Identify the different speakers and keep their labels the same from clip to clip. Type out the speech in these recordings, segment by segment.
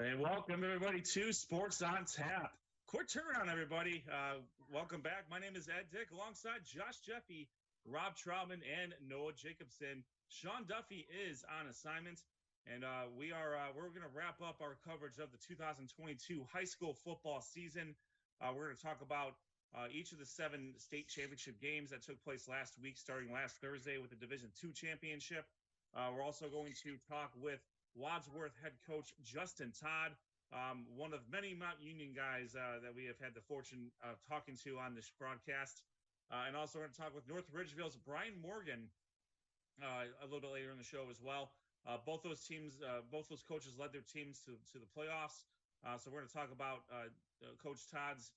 Speaker 1: And welcome everybody to Sports on Tap. Quick turnaround, everybody. Welcome back. My name is Ed Dick, alongside Josh Jeffy, Rob Troutman, and Noah Jacobson. Sean Duffy is on assignment, and we're going to wrap up our coverage of the 2022 high school football season. We're going to talk about each of the 7 state championship games that took place last week, starting last Thursday with the Division II championship. We're also going to talk with Wadsworth head coach Justin Todd, one of many Mount Union guys that we have had the fortune of talking to on this broadcast. And also we're going to talk with North Ridgeville's Bryan Morgan a little bit later in the show as well. Both those coaches led their teams to the playoffs. So we're going to talk about Coach Todd's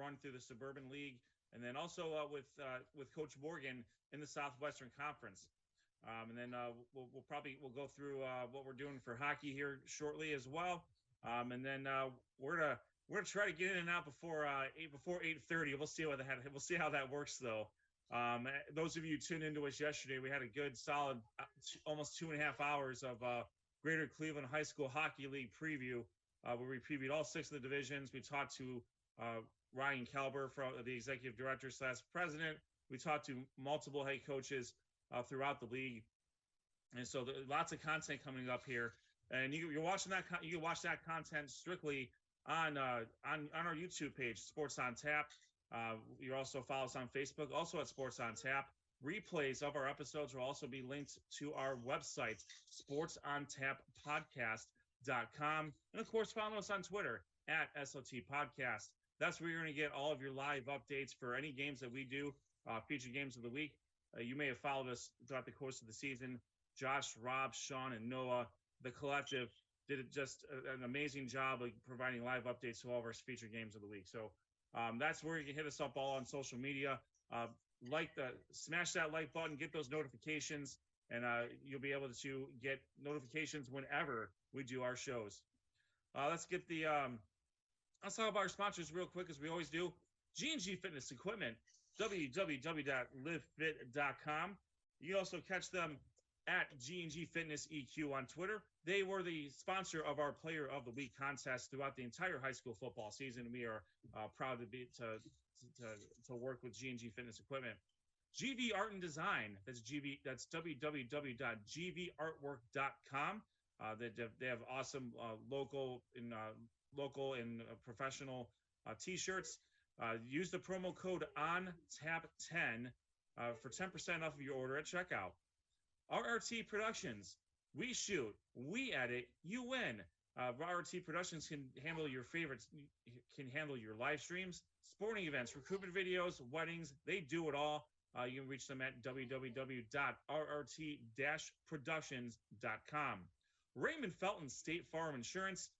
Speaker 1: run through the Suburban League, and then also with Coach Morgan in the Southwestern Conference. And then we'll go through what we're doing for hockey here shortly as well. And then we're gonna try to get in and out before 8:30. We'll see how that works though. Those of you who tuned into us yesterday, we had a good solid almost 2.5 hours of Greater Cleveland High School Hockey League preview, where we previewed all 6 of the divisions. We talked to Ryan Kalber, the executive director / president. We talked to multiple head coaches throughout the league, and so lots of content coming up here. And you're watching that. You can watch that content strictly on our YouTube page, Sports on Tap. You also follow us on Facebook, also at Sports on Tap. Replays of our episodes will also be linked to our website, sportsontap.podcast.com, and of course, follow us on Twitter at SOT Podcast. That's where you're going to get all of your live updates for any games that we do, featured games of the week. You may have followed us throughout the course of the season. Josh, Rob, Sean, and Noah, the collective, did just an amazing job of providing live updates to all of our featured games of the week. So that's where you can hit us up all on social media. Smash that like button, get those notifications, and you'll be able to get notifications whenever we do our shows. Let's talk about our sponsors real quick, as we always do. G&G Fitness Equipment, www.livefit.com. You can also catch them at G&G Fitness EQ on Twitter. They were the sponsor of our Player of the Week contest throughout the entire high school football season. We are proud to work with G&G Fitness Equipment. GV Art and Design. That's www.gvartwork.com. They have awesome local and professional T-shirts. Use the promo code ONTAP10 for 10% off of your order at checkout. RRT Productions. We shoot, we edit, you win. RRT Productions can handle your favorites, can handle your live streams, sporting events, recruitment videos, weddings. They do it all. You can reach them at www.rrt-productions.com. Raymond Felton State Farm Insurance.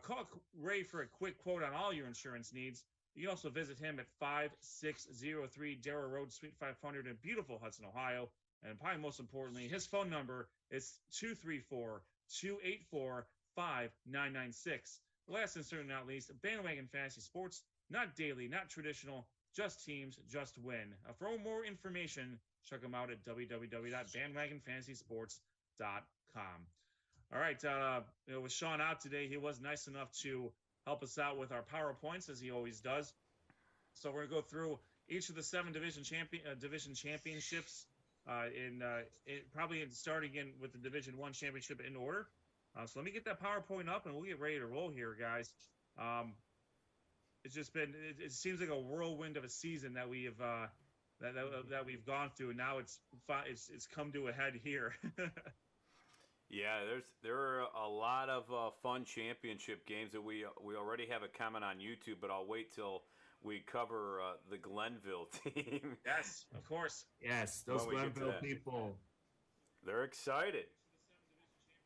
Speaker 1: Call Ray for a quick quote on all your insurance needs. You can also visit him at 5603 Darrow Road, Suite 500 in beautiful Hudson, Ohio. And probably most importantly, his phone number is 234-284-5996. Last and certainly not least, Bandwagon Fantasy Sports. Not daily, not traditional, just teams, just win. For more information, check them out at www.bandwagonfantasysports.com. All right, with Sean out today, he was nice enough to help us out with our PowerPoints, as he always does. So we're going to go through each of the 7 division championships, starting with the Division I championship in order. So let me get that PowerPoint up, and we'll get ready to roll here, guys. It's just been, it seems like a whirlwind of a season that we have that we've gone through, and now it's come to a head here.
Speaker 2: Yeah, there are a lot of fun championship games that we already have a comment on YouTube, but I'll wait till we cover the Glenville team.
Speaker 1: Yes, of course.
Speaker 3: Yes, those Glenville people.
Speaker 2: They're excited.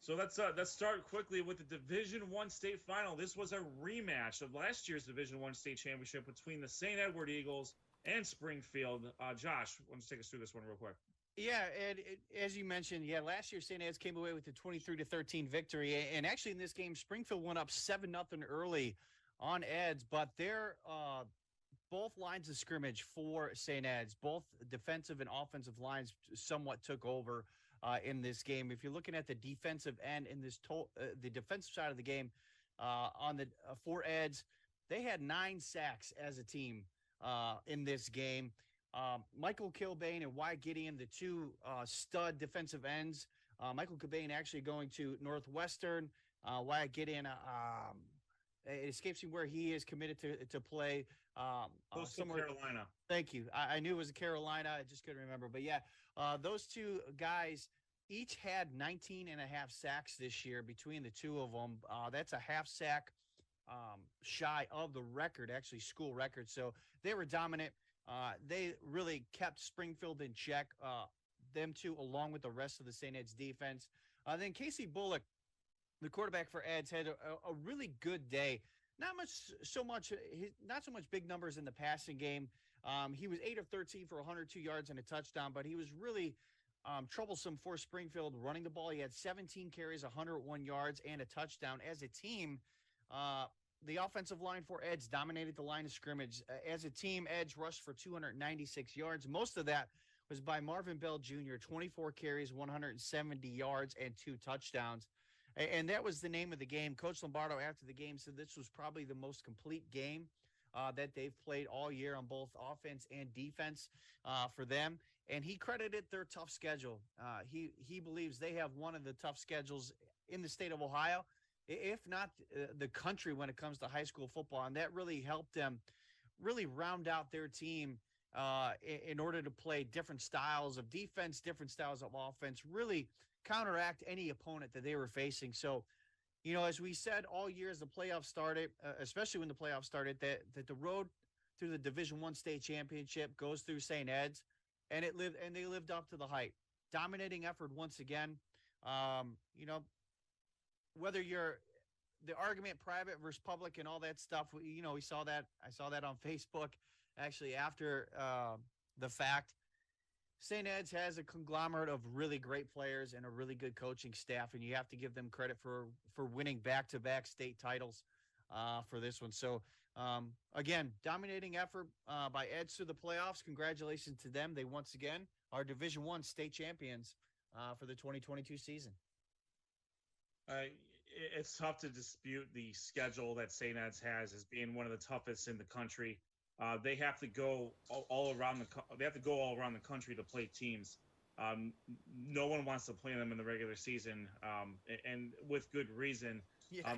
Speaker 1: So let's start quickly with the Division I state final. This was a rematch of last year's Division I state championship between the St. Edward Eagles and Springfield. Josh, why don't you take us through this one real quick?
Speaker 4: Yeah, and as you mentioned, last year St. Ed's came away with a 23-13 victory, and actually in this game, Springfield went up 7-0 early on Ed's, but they're both lines of scrimmage for St. Ed's, both defensive and offensive lines somewhat took over in this game. If you're looking at the defensive end in this the defensive side of the game, on the for Eds. They had 9 sacks as a team in this game. Michael Kilbane and Wyatt Gideon, the two stud defensive ends. Michael Kilbane actually going to Northwestern. Wyatt Gideon, it escapes me where he is committed to play.
Speaker 1: Somewhere Carolina.
Speaker 4: Thank you. I knew it was Carolina. I just couldn't remember. But yeah, those two guys each had 19 and a half sacks this year between the two of them. That's a half sack shy of the record, actually school record. So they were dominant. They really kept Springfield in check, them two, along with the rest of the St. Ed's defense. Then Casey Bullock, the quarterback for Eds, had a really good day. Not so much big numbers in the passing game. He was 8 of 13 for 102 yards and a touchdown, but he was really troublesome for Springfield running the ball. He had 17 carries, 101 yards, and a touchdown. As a team, the offensive line for Eds dominated the line of scrimmage. As a team, Eds rushed for 296 yards. Most of that was by Marvin Bell Jr., 24 carries, 170 yards, and 2 touchdowns. And that was the name of the game. Coach Lombardo, after the game, said this was probably the most complete game that they've played all year on both offense and defense for them. And he credited their tough schedule. He believes they have one of the tough schedules in the state of Ohio, if not the country, when it comes to high school football. And that really helped them really round out their team in order to play different styles of defense, different styles of offense, really counteract any opponent that they were facing. So, as we said all year as the playoffs started, especially when the playoffs started, that the road through the Division I state championship goes through St. Ed's, and they lived up to the hype. Dominating effort once again. Whether you're the argument private versus public and all that stuff, we saw that. I saw that on Facebook actually after the fact. St. Ed's has a conglomerate of really great players and a really good coaching staff, and you have to give them credit for winning back-to-back state titles for this one. So, again, dominating effort by Ed's through the playoffs. Congratulations to them. They once again are Division I state champions for the 2022 season.
Speaker 1: It's tough to dispute the schedule that St. Ed's has as being one of the toughest in the country. They have to go all around the country to play teams. No one wants to play them in the regular season, and with good reason.
Speaker 4: Yeah,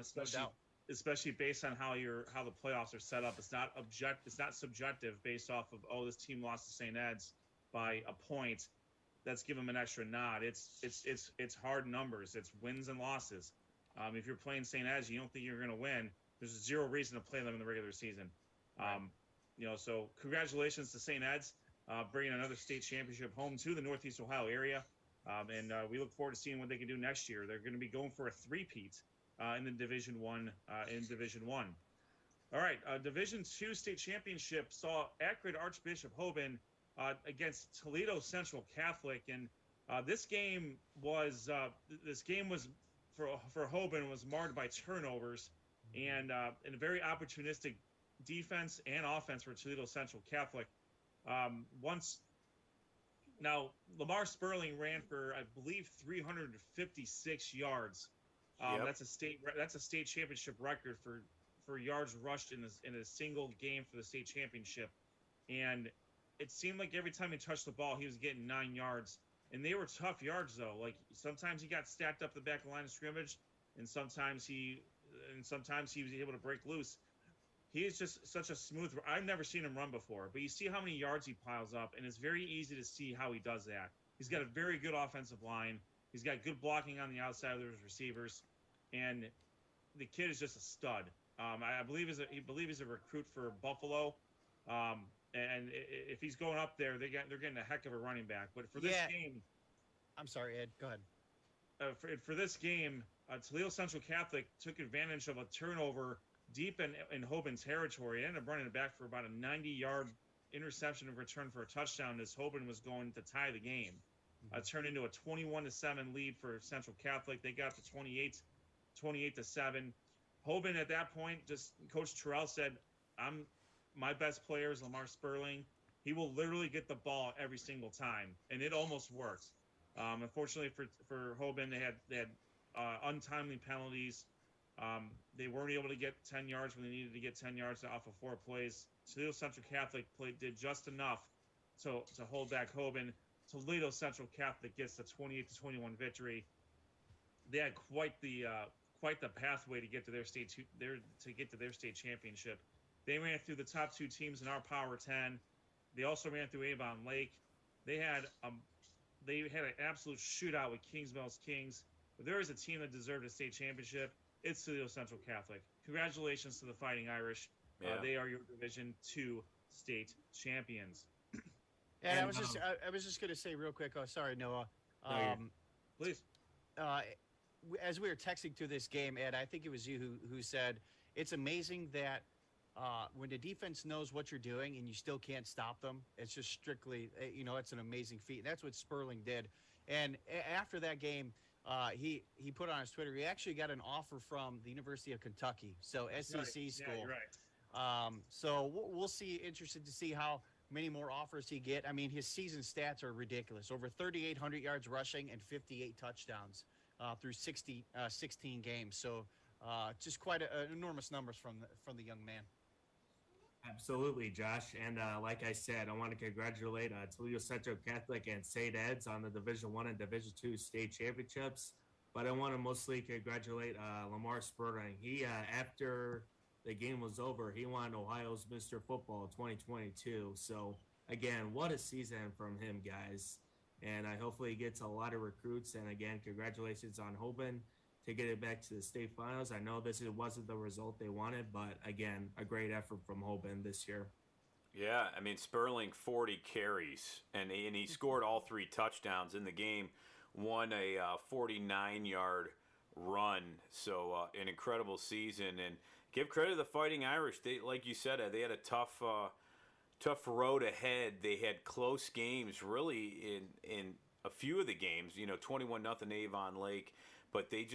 Speaker 1: especially based on how the playoffs are set up. It's not subjective based off of this team lost to St. Ed's by a point. That's give them an extra nod. It's hard numbers. It's wins and losses. If you're playing St. Ed's, you don't think you're going to win. There's zero reason to play them in the regular season.
Speaker 4: Right.
Speaker 1: So congratulations to St. Ed's bringing another state championship home to the Northeast Ohio area, and we look forward to seeing what they can do next year. They're going to be going for a three-peat in the Division I. All right, Division II state championship saw Akron Archbishop Hoban against Toledo Central Catholic, and this game was for Hoban was marred by turnovers and a very opportunistic defense and offense for Toledo Central Catholic. Now Lamar Sperling ran for, I believe, 356 yards.
Speaker 2: Yep.
Speaker 1: That's a state championship record for yards rushed in a single game for the state championship. And it seemed like every time he touched the ball, he was getting 9 yards. And they were tough yards, though. Like sometimes he got stacked up the back of the line of scrimmage, and sometimes he was able to break loose. He is just such a smooth. I've never seen him run before, but you see how many yards he piles up, and it's very easy to see how he does that. He's got a very good offensive line. He's got good blocking on the outside of his receivers, and the kid is just a stud. I believe he's a recruit for Buffalo, and if he's going up there, they're getting a heck of a running back. But for this game,
Speaker 4: I'm sorry, Ed. Go ahead.
Speaker 1: For this game, Toledo Central Catholic took advantage of a turnover deep in Hoban territory. It ended up running it back for about a 90-yard interception of return for a touchdown as Hoban was going to tie the game. Turned into a 21-7 lead for Central Catholic. They got to 28-7. Hoban at that point, just Coach Terrell said, my best player is Lamar Sperling. He will literally get the ball every single time, and it almost worked. Unfortunately for Hoban, they had untimely penalties. They weren't able to get 10 yards when they needed to get 10 yards off of 4 plays. Toledo Central Catholic did just enough to hold back Hoban. Toledo Central Catholic gets the 28-21 victory. They had quite the pathway to get to their state championship. They ran through the top 2 teams in our Power 10. They also ran through Avon Lake. They had an absolute shootout with Kings Mills Kings. If there is a team that deserved a state championship, it's Toledo Central Catholic. Congratulations to the Fighting Irish.
Speaker 2: Yeah.
Speaker 1: They are your Division II state champions.
Speaker 4: And I was just going to say real quick. Oh, sorry, Noah.
Speaker 1: Please.
Speaker 4: As we were texting through this game, Ed, I think it was you who said it's amazing that when the defense knows what you're doing and you still can't stop them, it's just strictly, it's an amazing feat. And that's what Sperling did. And after that game, he put on his Twitter, he actually got an offer from the University of Kentucky, so SEC school.
Speaker 1: Yeah, you're right.
Speaker 4: So we'll see. Interested to see how many more offers he get. I mean, his season stats are ridiculous. Over 3,800 yards rushing and 58 touchdowns through 16 games. So just quite enormous numbers from the young man.
Speaker 3: Absolutely, Josh. And like I said, I want to congratulate Toledo Central Catholic and St. Ed's on the Division I and Division II state championships. But I want to mostly congratulate Lamar Sperling. He, after the game was over, he won Ohio's Mr. Football 2022. So, again, what a season from him, guys. And hopefully he gets a lot of recruits. And, again, congratulations on Hoban to get it back to the state finals. I know wasn't the result they wanted, but again, a great effort from Hoban this year.
Speaker 2: Yeah, I mean, Sperling 40 carries, and he scored all 3 touchdowns in the game, won a 49-yard run. So an incredible season, and give credit to the Fighting Irish. They, like you said, they had a tough road ahead. They had close games, really, in a few of the games. 21-0 Avon Lake. But they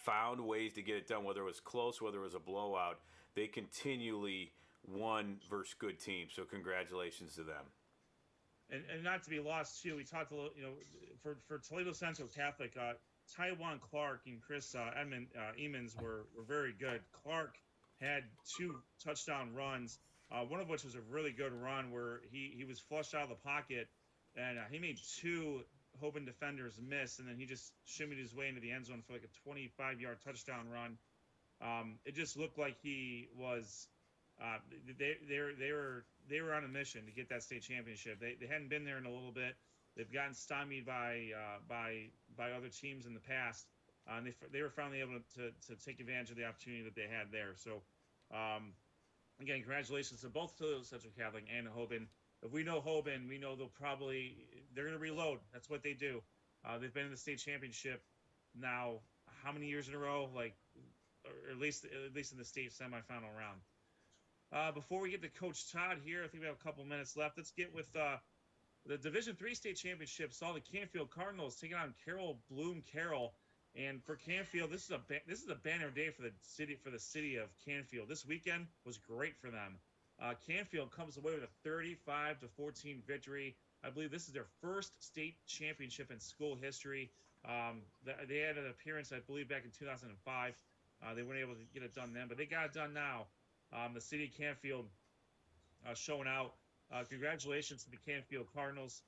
Speaker 2: found ways to get it done, whether it was close, whether it was a blowout. They continually won versus good teams. So congratulations to them.
Speaker 1: And not to be lost too, we talked a little, for Toledo Central Catholic, Taiwan Clark and Chris Emmons were very good. Clark had 2 touchdown runs, one of which was a really good run where he was flushed out of the pocket, and he made 2 Hoban defenders miss, and then he just shimmied his way into the end zone for like a 25-yard touchdown run. It just looked like he was they were on a mission to get that state championship. They hadn't been there in a little bit. They've gotten stymied by other teams in the past, and they were finally able to take advantage of the opportunity that they had there. So again, congratulations to both Toledo Central Catholic and Hoban. If we know Hoban, we know they're going to reload. That's what they do. They've been in the state championship now how many years in a row? Or at least in the state semifinal round. Before we get to Coach Todd here, I think we have a couple minutes left. Let's get with the Division III state championship. Saw the Canfield Cardinals taking on Carroll Bloom Carroll. And for Canfield, this is a banner day for the city of Canfield. This weekend was great for them. Canfield comes away with a 35-14 victory. I believe this is their first state championship in school history. They had an appearance, I believe, back in 2005. They weren't able to get it done then, but they got it done now. The city of Canfield showing out. Congratulations to the Canfield Cardinals.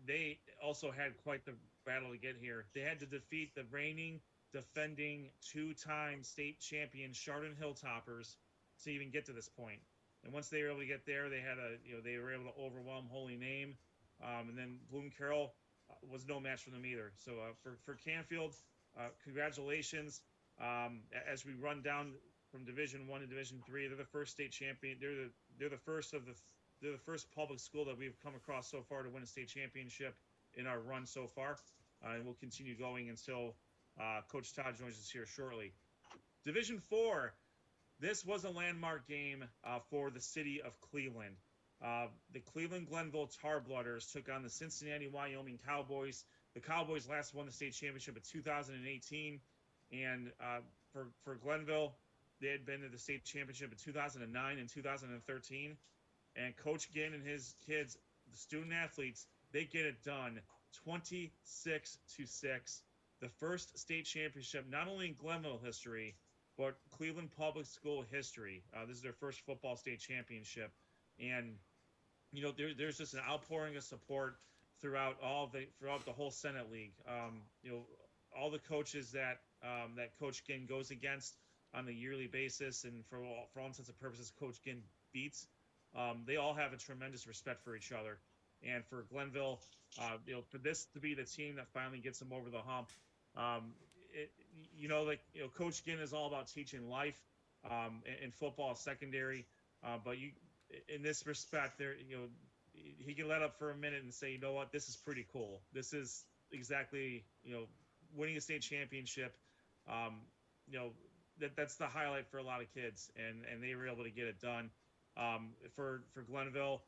Speaker 1: They also had quite the battle to get here. They had to defeat the reigning, defending, 2-time state champion Chardon Hilltoppers to even get to this point. And once they were able to get there, they were able to overwhelm Holy Name, and then Bloom Carroll was no match for them either. So for Canfield, congratulations. As we run down from Division I to Division III, they're the first state champion. They're the first public school that we've come across so far to win a state championship in our run so far, and we'll continue going until Coach Todd joins us here shortly. Division IV. This was a landmark game for the city of Cleveland. The Cleveland-Glenville Tarblooders took on the Cincinnati, Wyoming Cowboys. The Cowboys last won the state championship in 2018. And for Glenville, they had been to the state championship in 2009 and 2013. And Coach Ginn and his kids, the student athletes, they get it done 26-6. the first state championship, not only in Glenville history, but Cleveland Public School history. This is their first football state championship. And, there's just an outpouring of support throughout the whole Senate League. All the coaches that Coach Ginn goes against on a yearly basis, and for all intents and purposes, Coach Ginn beats. They all have a tremendous respect for each other, and for Glenville, for this to be the team that finally gets them over the hump, Coach Ginn is all about teaching life, and football secondary, but in this respect, he can let up for a minute and say, you know what, this is pretty cool. This is exactly, winning a state championship. That's the highlight for a lot of kids, and they were able to get it done. For Glenville,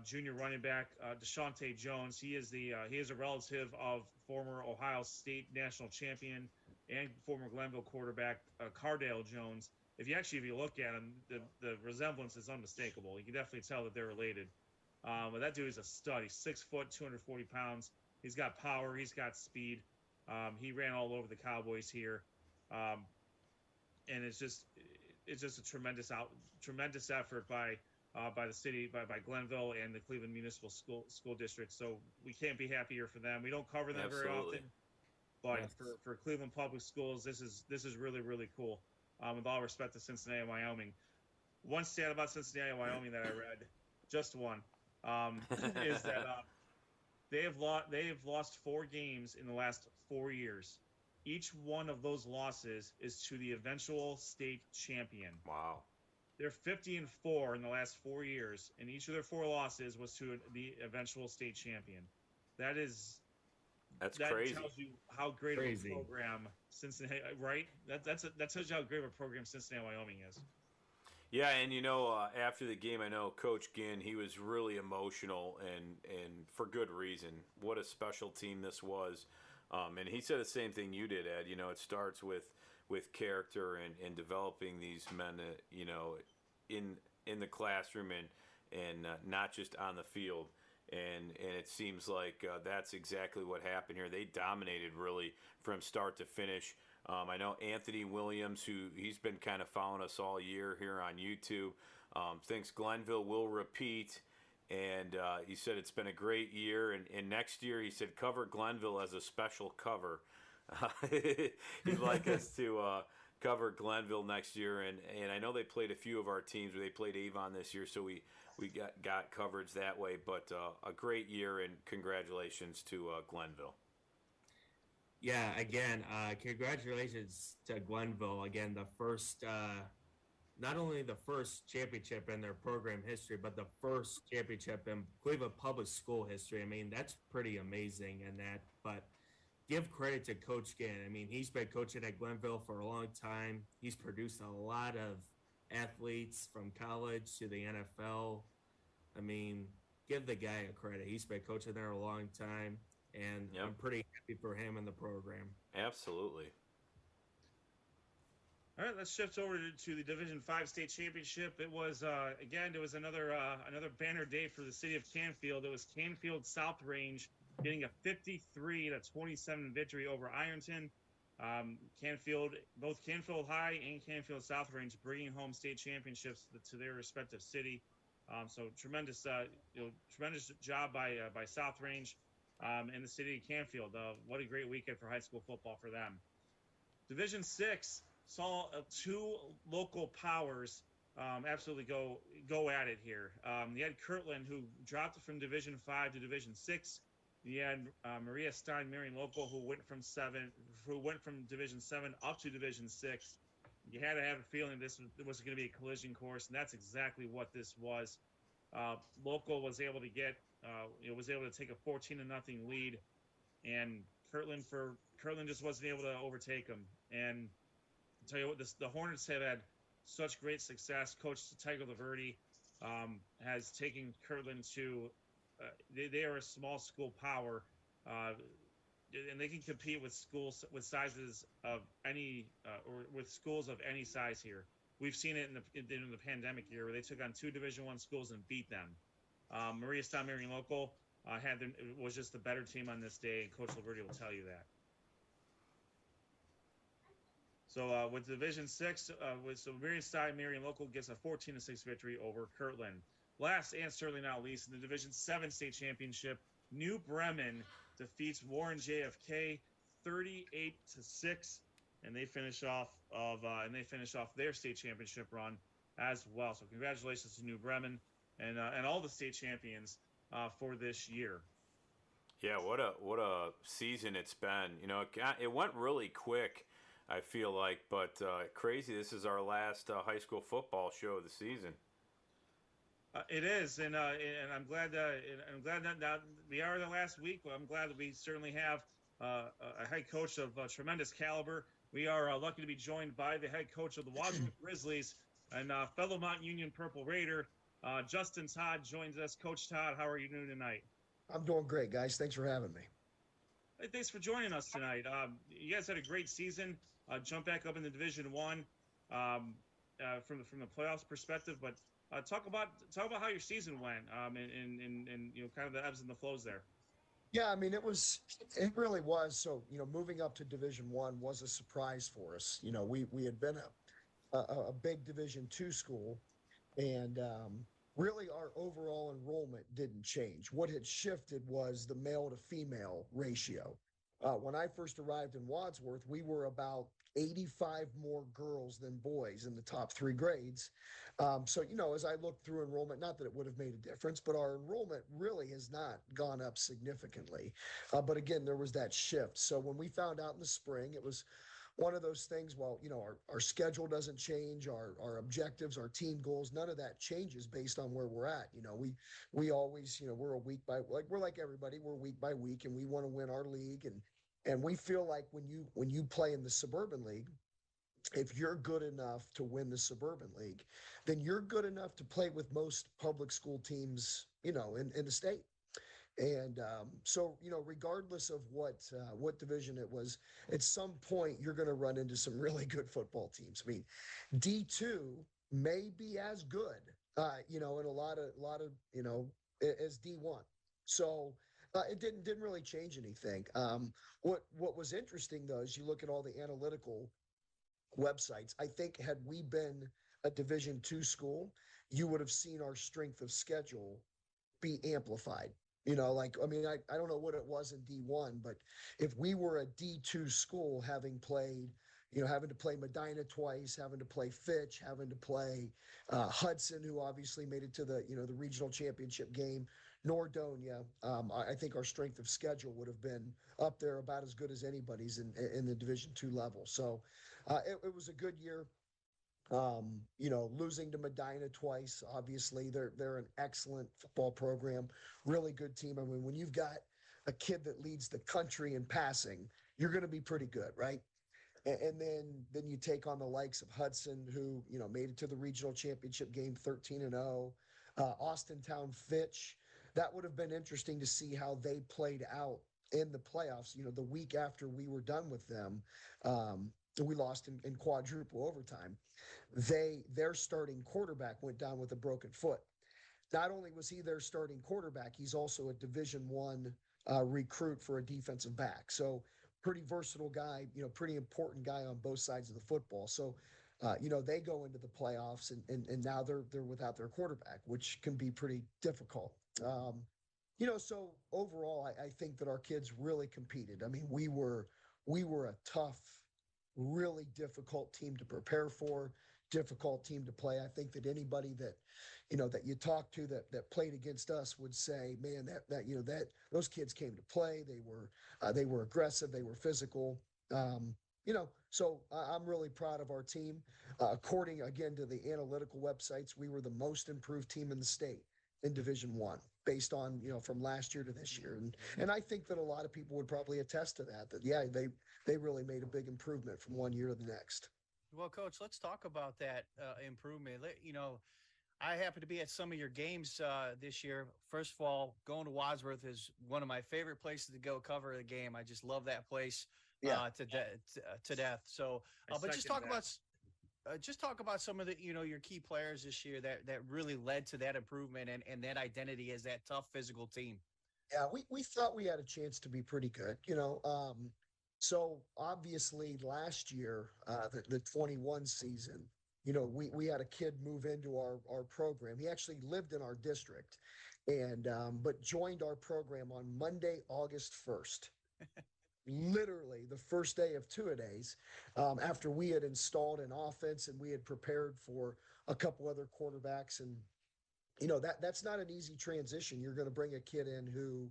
Speaker 1: junior running back Deshaunte Jones, he is a relative of former Ohio State national champion and former Glenville quarterback Cardale Jones. If you look at him, the resemblance is unmistakable. You can definitely tell that they're related. But that dude is a stud. He's 6 foot, 240 pounds. He's got power. He's got speed. He ran all over the Cowboys here, and it's just a tremendous effort by the city, by Glenville and the Cleveland Municipal School District. So we can't be happier for them. We don't cover them very often, but yes. for Cleveland Public Schools, this is really, really cool. With all respect to Cincinnati, Wyoming. One stat about Cincinnati, Wyoming that I read, just one, is that they have lost 4 games in the last 4 years. Each one of those losses is to the eventual state champion.
Speaker 2: Wow.
Speaker 1: They're 50-4 in the last 4 years, and each of their 4 losses was to the eventual state champion. That
Speaker 2: crazy.
Speaker 1: Tells you how great of a program Cincinnati, right? That tells you how great of a program Cincinnati, Wyoming is.
Speaker 2: Yeah, and after the game, I know Coach Ginn, he was really emotional, and for good reason. What a special team this was. And he said the same thing you did, Ed. It starts with character and developing these men, in the classroom and not just on the field. And it seems like that's exactly what happened here. They dominated really from start to finish. I know Anthony Williams, he's been kind of following us all year here on YouTube, thinks Glenville will repeat. And he said it's been a great year. And next year, he said, cover Glenville as a special cover. He'd like us to cover Glenville next year. And I know they played a few of our teams. They played Avon this year, so we got coverage that way. But a great year, and congratulations to Glenville.
Speaker 3: Yeah, again, congratulations to Glenville. Again, the first, not only the first championship in their program history, but the first championship in Cleveland Public School history. I mean, that's pretty amazing. But give credit to Coach Ginn. I mean, he's been coaching at Glenville for a long time. He's produced a lot of athletes from college to the NFL. I mean, give the guy a credit. He's been coaching there a long time, and yep. I'm pretty happy for him in the program.
Speaker 2: Absolutely.
Speaker 1: All right, let's shift over to the Division 5 state championship. It was another banner day for the city of Canfield. It was Canfield South Range getting a 53-27 victory over Ironton. Both Canfield High and Canfield South Range bringing home state championships to their respective city. So tremendous job by South Range and the city of Canfield. What a great weekend for high school football for them. Division 6 saw 2 local powers absolutely go at it here. You had Kirtland, who dropped from Division 5 to Division 6. You had Maria Stein Marion Local, who went from Division 7 up to Division 6. You had to have a feeling this was going to be a collision course, and that's exactly what this was. Local was able to take a 14-0 lead, and Kirtland just wasn't able to overtake them. And I'll tell you what, the Hornets have had such great success. Coach Tiger Laverty has taken Kirtland to they are a small school power, and they can compete with schools with sizes of any or with schools of any size here. We've seen it in the pandemic year where they took on 2 Division I schools and beat them. Maria Stein Marion Local was just the better team on this day, and Coach Laverty will tell you that. So with Division 6, Marion Stein, Marion Local gets a 14-6 victory over Kirtland. Last and certainly not least, in the Division 7 state championship, New Bremen defeats Warren JFK 38-6, and they finish off their state championship run as well. So congratulations to New Bremen and all the state champions for this year.
Speaker 2: Yeah, what a season it's been. You know, it went really quick, I feel like, but crazy. This is our last high school football show of the season.
Speaker 1: It is, and I'm glad that now we are the last week. But I'm glad that we certainly have a head coach of tremendous caliber. We are lucky to be joined by the head coach of the Wadsworth Grizzlies and fellow Mount Union Purple Raider, Justin Todd joins us. Coach Todd, how are you doing tonight?
Speaker 5: I'm doing great, guys. Thanks for having me.
Speaker 1: Hey, thanks for joining us tonight. You guys had a great season. Jump back up in the Division One from the playoffs perspective, but talk about how your season went and you know, kind of the ebbs and the flows there.
Speaker 5: Yeah, I mean, it really was. So, you know, moving up to Division One was a surprise for us. You know, we had been a big Division II school, and really our overall enrollment didn't change. What had shifted was the male to female ratio. When I first arrived in Wadsworth, we were about 85 more girls than boys in the top 3 grades. So, you know, as I looked through enrollment, not that it would have made a difference, but our enrollment really has not gone up significantly. But again, there was that shift. So when we found out in the spring, it was one of those things, well, you know, our schedule doesn't change, our objectives, our team goals, none of that changes based on where we're at. You know, we always, you know, we're like everybody, we're week by week, and we want to win our league. And we feel like when you play in the Suburban League, if you're good enough to win the Suburban League, then you're good enough to play with most public school teams, you know, in the state. And so, you know, regardless of what division it was, at some point you're going to run into some really good football teams. I mean, D2 may be as good, you know, in a lot of, you know, as D1. So it didn't really change anything. What was interesting though is you look at all the analytical websites. I think had we been a Division II school, you would have seen our strength of schedule be amplified. You know, like, I mean, I don't know what it was in D1, but if we were a D2 school having to play Medina twice, having to play Fitch, having to play Hudson, who obviously made it to the regional championship game, Nordonia, I think our strength of schedule would have been up there about as good as anybody's in the Division II level. So it was a good year. You know, losing to Medina twice, obviously they're an excellent football program, really good team. I mean, when you've got a kid that leads the country in passing, you're going to be pretty good, right? And then you take on the likes of Hudson, who, you know, made it to the regional championship game 13-0, Austintown Fitch. That would have been interesting to see how they played out in the playoffs. You know, the week after we were done with them, we lost in quadruple overtime. Their starting quarterback went down with a broken foot. Not only was he their starting quarterback, he's also a Division I recruit for a defensive back. So pretty versatile guy, you know, pretty important guy on both sides of the football. So, you know, they go into the playoffs and now they're without their quarterback, which can be pretty difficult. You know, so overall, I think that our kids really competed. I mean, we were a tough, really difficult team to prepare for, difficult team to play. I think that anybody that, you know, that you talk to that played against us would say, man, that you know, that those kids came to play. They were aggressive. They were physical. You know, so I'm really proud of our team. According again to the analytical websites, we were the most improved team in the state in Division I, based on, you know, from last year to this year. And I think that a lot of people would probably attest to that yeah, they really made a big improvement from one year to the next.
Speaker 4: Well, Coach, let's talk about that improvement. You know, I happen to be at some of your games this year. First of all, going to Wadsworth is one of my favorite places to go cover the game. I just love that place to death. So, but just talk about some of the, you know, your key players this year that really led to that improvement and that identity as that tough physical team.
Speaker 5: Yeah, we thought we had a chance to be pretty good. You know, So obviously last year, the 21 season, you know, we had a kid move into our program. He actually lived in our district and but joined our program on Monday, August 1st. Literally the first day of two-a-days, after we had installed an offense and we had prepared for a couple other quarterbacks. And you know that's not an easy transition. You're going to bring a kid in who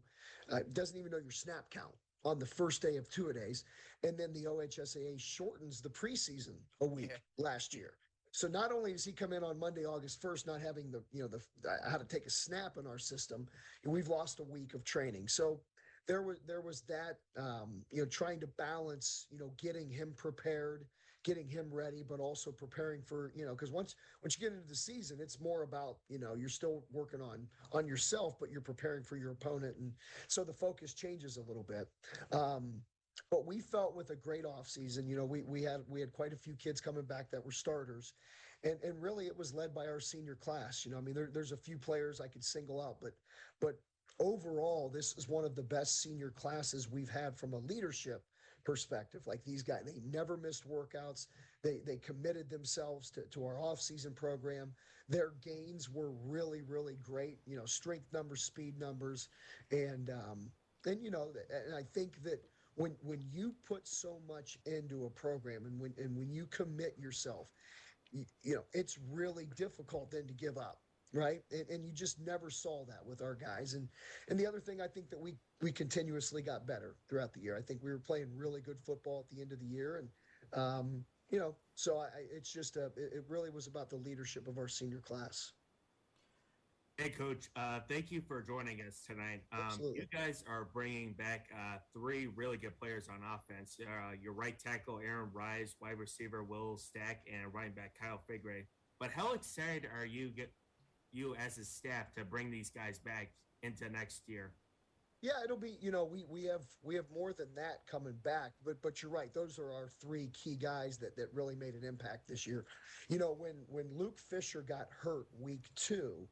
Speaker 5: doesn't even know your snap count on the first day of two-a-days, and then the OHSAA shortens the preseason a week last year. So not only does he come in on Monday, August 1st, not having the how to take a snap in our system, we've lost a week of training. So there was that trying to balance getting him prepared, getting him ready, but also preparing for because once you get into the season, it's more about you're still working on yourself, but you're preparing for your opponent, and so the focus changes a little bit. But we felt with a great offseason, we had quite a few kids coming back that were starters, and really it was led by our senior class. I mean, there's a few players I could single out, but overall, this is one of the best senior classes we've had from a leadership perspective. Like these guys, they never missed workouts. They committed themselves to our off-season program. Their gains were really, really great. Strength numbers, speed numbers, and I think that when you put so much into a program and when you commit yourself, it's really difficult then to give up. Right. And you just never saw that with our guys. And the other thing, I think that we continuously got better throughout the year. I think we were playing really good football at the end of the year. And, so it's just it really was about the leadership of our senior class.
Speaker 3: Hey, Coach, thank you for joining us tonight. You guys are bringing back three really good players on offense. Your right tackle, Aaron Rise, wide receiver, Will Stack, and running back, Kyle Figre. But how excited are you as a staff to bring these guys back into next year?
Speaker 5: Yeah, it'll be, we have more than that coming back, but you're right. Those are our three key guys that really made an impact this year. When Luke Fisher got hurt week 2,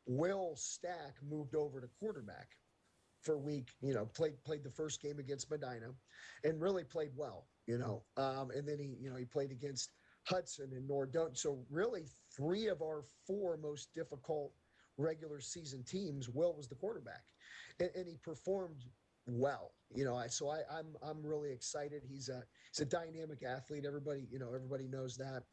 Speaker 5: Will Stack moved over to quarterback for week, played the first game against Medina and really played well, and then he played against Hudson and Nordone. So really 3 of our 4 most difficult regular season teams, Will was the quarterback, and he performed well. I'm really excited. He's a dynamic athlete. Everybody knows that.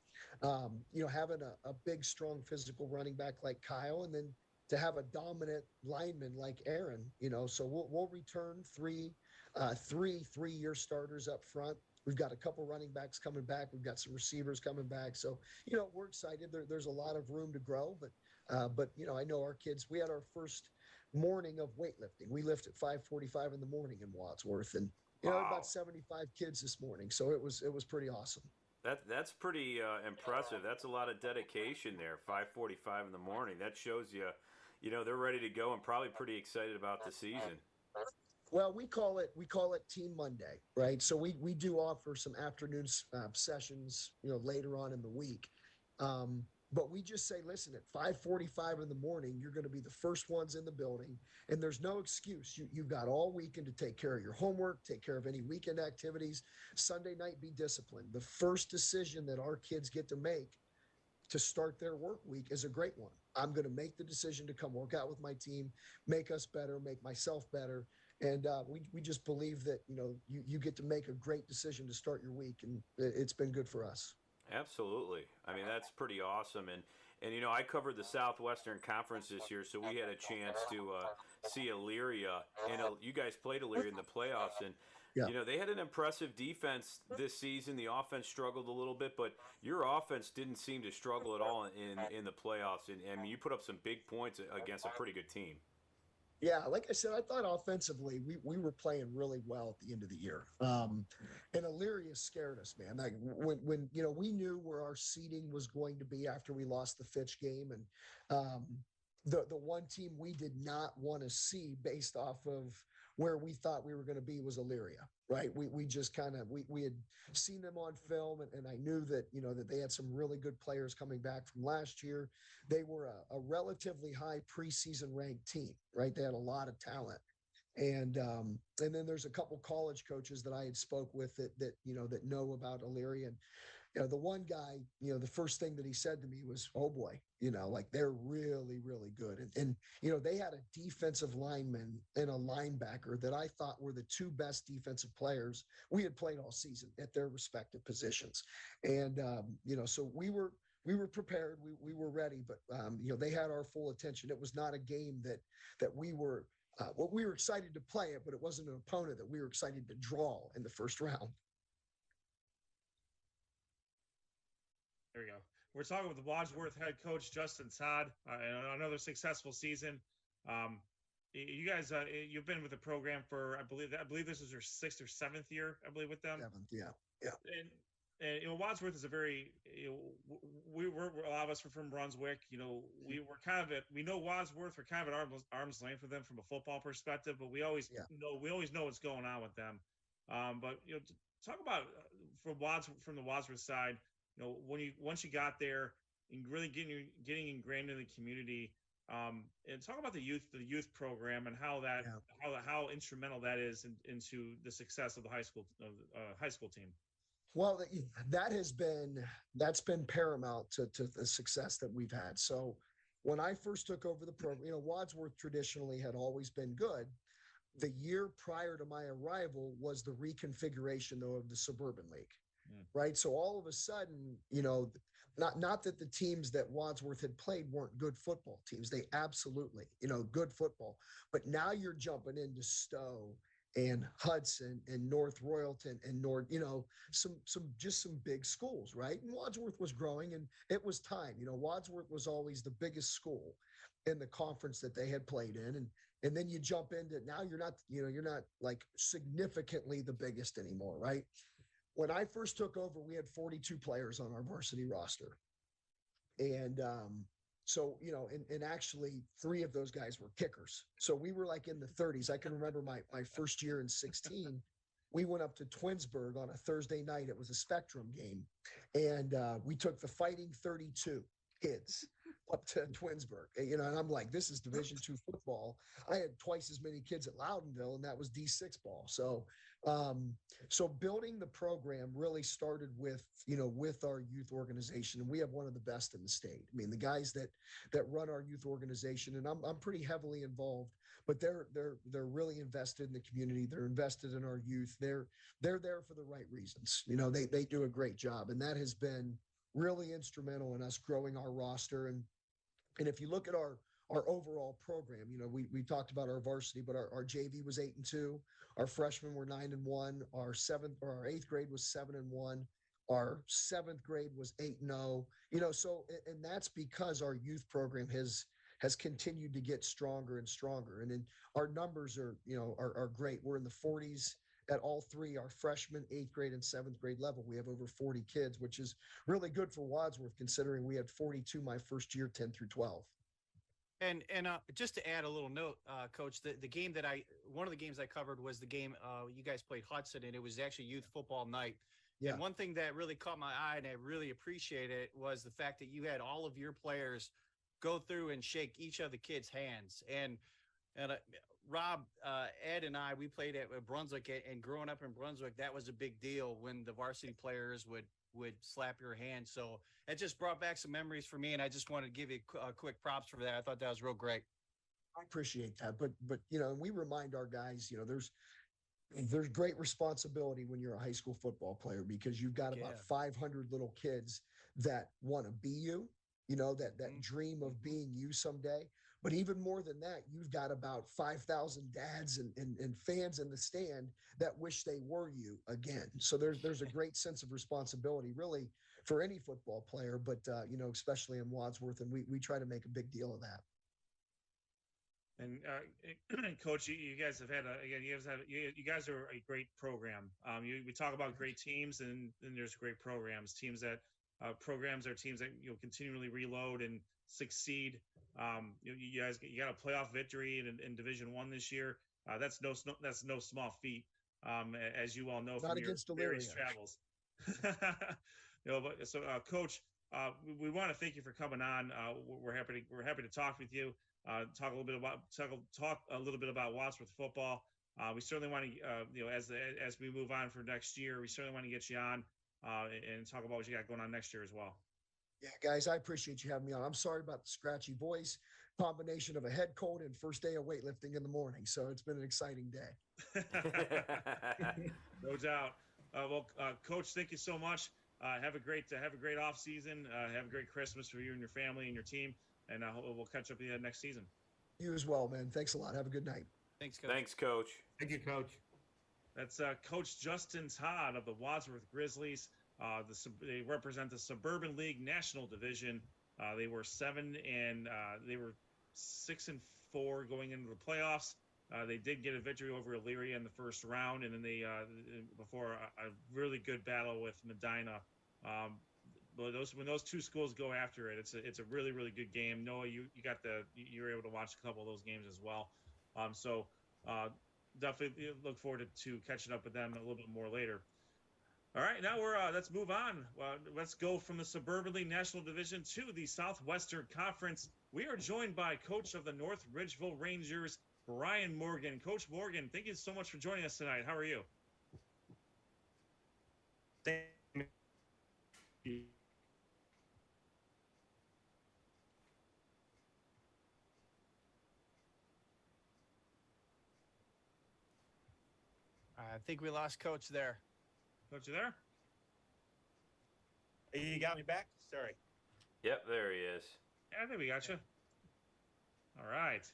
Speaker 5: Having a big, strong, physical running back like Kyle, and then to have a dominant lineman like Aaron. So we'll return 3 3-year starters up front. We've got a couple running backs coming back. We've got some receivers coming back. So, we're excited. There's a lot of room to grow, but I know our kids, we had our first morning of weightlifting. We lift at 5:45 in the morning in Wadsworth, and
Speaker 2: Wow.
Speaker 5: about 75 kids this morning. So it was pretty awesome.
Speaker 2: That's pretty impressive. That's a lot of dedication there. 5:45 in the morning. That shows you, they're ready to go and probably pretty excited about the season.
Speaker 5: Well, we call it Team Monday, right? So we do offer some afternoon sessions, later on in the week. But we just say, listen, at 5:45 in the morning, you're going to be the first ones in the building, and there's no excuse. You've got all weekend to take care of your homework, take care of any weekend activities. Sunday night, be disciplined. The first decision that our kids get to make to start their work week is a great one. I'm going to make the decision to come work out with my team, make us better, make myself better. And we just believe that, you get to make a great decision to start your week, and it's been good for us.
Speaker 2: Absolutely. I mean, that's pretty awesome. And I covered the Southwestern Conference this year, so we had a chance to see Elyria. And you guys played Elyria in the playoffs, and they had an impressive defense this season. The offense struggled a little bit, but your offense didn't seem to struggle at all in the playoffs. And I mean, you put up some big points against a pretty good team.
Speaker 5: Yeah, like I said, I thought offensively we were playing really well at the end of the year. And Elyria scared us, man. Like when we knew where our seeding was going to be after we lost the Fitch game, and the one team we did not want to see based off of where we thought we were going to be was Elyria, right? We just kind of we had seen them on film, and I knew that that they had some really good players coming back from last year. They were a relatively high preseason ranked team, right? They had a lot of talent, And then there's a couple college coaches that I had spoke with that know about Elyria. And the one guy, the first thing that he said to me was, "Oh boy, like they're really, really good." And they had a defensive lineman and a linebacker that I thought were the two best defensive players we had played all season at their respective positions. And so we were prepared, we were ready, but they had our full attention. It was not a game that we were. We were excited to play it, but it wasn't an opponent that we were excited to draw in the first round.
Speaker 1: There we go. We're talking with the Wadsworth head coach, Justin Todd, and another successful season. You guys, you've been with the program for, I believe this is your 6th or 7th year, I believe, with them.
Speaker 5: 7th, yeah.
Speaker 1: And Wadsworth is a very, we're a lot of us are from Brunswick. We're kind of we know Wadsworth. We're kind of at arm's length with them from a football perspective, but we always know what's going on with them. But talk about from the Wadsworth side. Once you got there and really getting ingrained in the community, and talk about the youth program and how instrumental that is into the success of the high school team.
Speaker 5: Well, that's been paramount to the success that we've had. So when I first took over the program, Wadsworth traditionally had always been good. The year prior to my arrival was the reconfiguration, though, of the Suburban League, right? So all of a sudden, not that the teams that Wadsworth had played weren't good football teams. They absolutely, good football. But now you're jumping into Stowe and Hudson and North Royalton and some big schools, right? And Wadsworth was growing, and it was time. Wadsworth was always the biggest school in the conference that they had played in, and then you jump into, now you're not like significantly the biggest anymore, right? When I first took over, we had 42 players on our varsity roster, and so, and actually 3 of those guys were kickers. So we were like in the 30s. I can remember my first year in 16, we went up to Twinsburg on a Thursday night. It was a Spectrum game. And we took the Fighting 32 kids up to Twinsburg, and I'm like, this is Division II football. I had twice as many kids at Loudonville, and that was D6 ball. So building the program really started with our youth organization, and we have one of the best in the state. I mean, the guys that run our youth organization, and I'm pretty heavily involved, but they're really invested in the community. They're invested in our youth. They're there for the right reasons. They do a great job, and that has been really instrumental in us growing our roster. And if you look at our overall program, we talked about our varsity, but our JV was 8-2. Our freshmen were 9-1. Our 8th grade was 7-1. Our 7th grade was 8-0. So, and that's because our youth program has continued to get stronger and stronger. And then our numbers are great. We're in the 40s at all 3, our freshman, 8th grade, and 7th grade level. We have over 40 kids, which is really good for Wadsworth, considering we had 42 my first year, 10 through 12.
Speaker 4: And just to add a little note, Coach, the game one of the games I covered was the game you guys played Hudson, and it was actually youth football night. Yeah. And one thing that really caught my eye, and I really appreciate it, was the fact that you had all of your players go through and shake each of the kids' hands. And Rob, Ed, and I, we played at Brunswick, and growing up in Brunswick, that was a big deal when the varsity players would slap your hand. So it just brought back some memories for me, and I just wanted to give you a quick props for that. I thought that was real great.
Speaker 5: I appreciate that, but we remind our guys, there's great responsibility when you're a high school football player, because you've got about 500 little kids that want to be you, that dream of being you someday. But even more than that, you've got about 5,000 dads and fans in the stand that wish they were you again. So there's a great sense of responsibility, really, for any football player, but especially in Wadsworth, and we try to make a big deal of that.
Speaker 1: And Coach, you guys have had you guys are a great program. We talk about great teams, and then there's great programs. Programs are teams that continually reload and succeed. You got a playoff victory in Division I this year. That's no small feat, as you all know from your various travels. Coach, we want to thank you for coming on. We're happy to talk with you. talk a little bit about Wadsworth football. We certainly want to, as we move on for next year, we certainly want to get you on and talk about what you got going on next year as well.
Speaker 5: Yeah, guys, I appreciate you having me on. I'm sorry about the scratchy voice, combination of a head cold and first day of weightlifting in the morning. So it's been an exciting day.
Speaker 1: No doubt. Coach, thank you so much. Have a great off season. Have a great Christmas for you and your family and your team. And we'll catch up with you next season. You as well, man. Thanks a lot. Have a good night.
Speaker 4: Thanks, Coach.
Speaker 2: Thanks, Coach.
Speaker 3: Thank you, Coach.
Speaker 1: That's Coach Justin Todd of the Wadsworth Grizzlies. They represent the Suburban League National Division. They were 7-4 going into the playoffs. They did get a victory over Elyria in the first round, and then they before a really good battle with Medina. But when those two schools go after it, it's a really, really good game. Noah, you were able to watch a couple of those games as well. So definitely look forward to catching up with them a little bit more later. All right, now let's move on. Let's go from the Suburban League National Division to the Southwestern Conference. We are joined by coach of the North Ridgeville Rangers, Bryan Morgan. Coach Morgan, thank you so much for joining us tonight. How are you?
Speaker 6: Thank you.
Speaker 4: I think we lost Coach there.
Speaker 1: Coach, you there?
Speaker 6: You got me back? Sorry.
Speaker 2: Yep, there he is.
Speaker 1: Yeah, I think we got you. All right,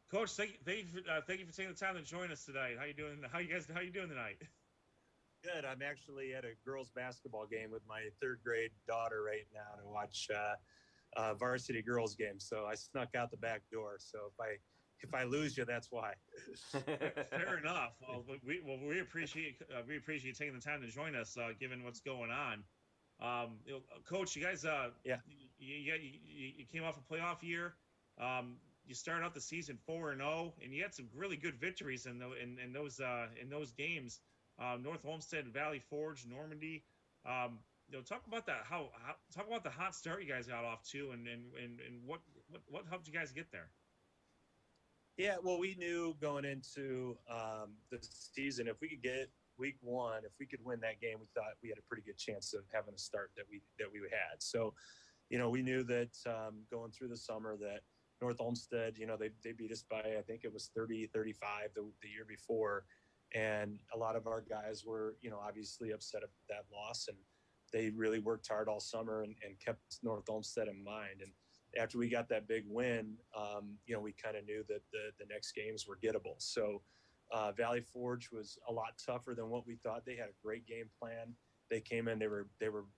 Speaker 1: Coach. Thank you for taking the time to join us tonight. How you doing? How you doing tonight?
Speaker 6: Good. I'm actually at a girls' basketball game with my third grade daughter right now to watch varsity girls game. So I snuck out the back door. So if I lose you, that's why.
Speaker 1: Fair enough. Well, we appreciate you taking the time to join us, given what's going on. Coach, you guys, you came off a playoff year. You started out the season 4-0, and you had some really good victories in those games. North Olmsted, Valley Forge, Normandy. Talk about that. Talk about the hot start you guys got off to, and what helped you guys get there.
Speaker 6: Yeah, well, we knew going into the season, if we could get week one, if we could win that game, we thought we had a pretty good chance of having a start that we had. So, we knew that going through the summer that North Olmsted, they beat us by, I think it was 30-35 the year before. And a lot of our guys were, obviously upset about that loss. And they really worked hard all summer and kept North Olmsted in mind. And after we got that big win, we kind of knew that the next games were gettable. So Valley Forge was a lot tougher than what we thought. They had a great game plan. They came in, they were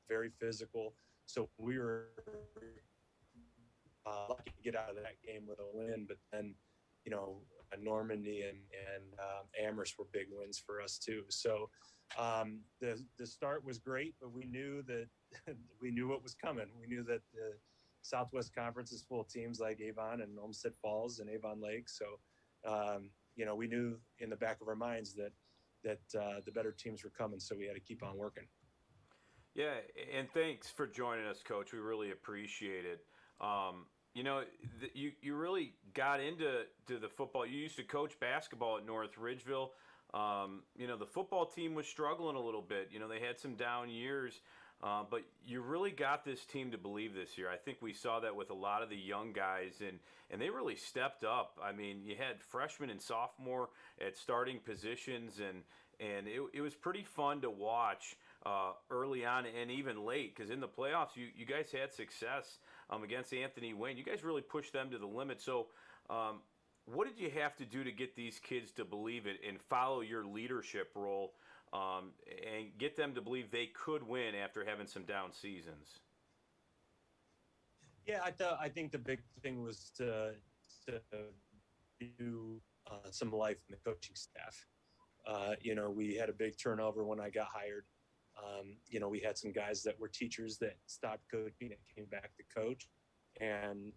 Speaker 6: very physical. So we were lucky to get out of that game with a win. But then, Normandy and Amherst were big wins for us too. So the start was great, but we knew that we knew what was coming. We knew that the Southwest Conference is full of teams like Avon and Olmsted Falls and Avon Lake. So, we knew in the back of our minds that the better teams were coming. So we had to keep on working.
Speaker 2: Yeah, and thanks for joining us, Coach. We really appreciate it. You really got into the football. You used to coach basketball at North Ridgeville. The football team was struggling a little bit. They had some down years. But you really got this team to believe this year. I think we saw that with a lot of the young guys, and they really stepped up. I mean, you had freshmen and sophomore at starting positions, and it was pretty fun to watch early on and even late, because in the playoffs, you guys had success against Anthony Wayne. You guys really pushed them to the limit. So what did you have to do to get these kids to believe it and follow your leadership role and get them to believe they could win after having some down seasons?
Speaker 6: Yeah, I think the big thing was to do some life in the coaching staff. We had a big turnover when I got hired. We had some guys that were teachers that stopped coaching and came back to coach. And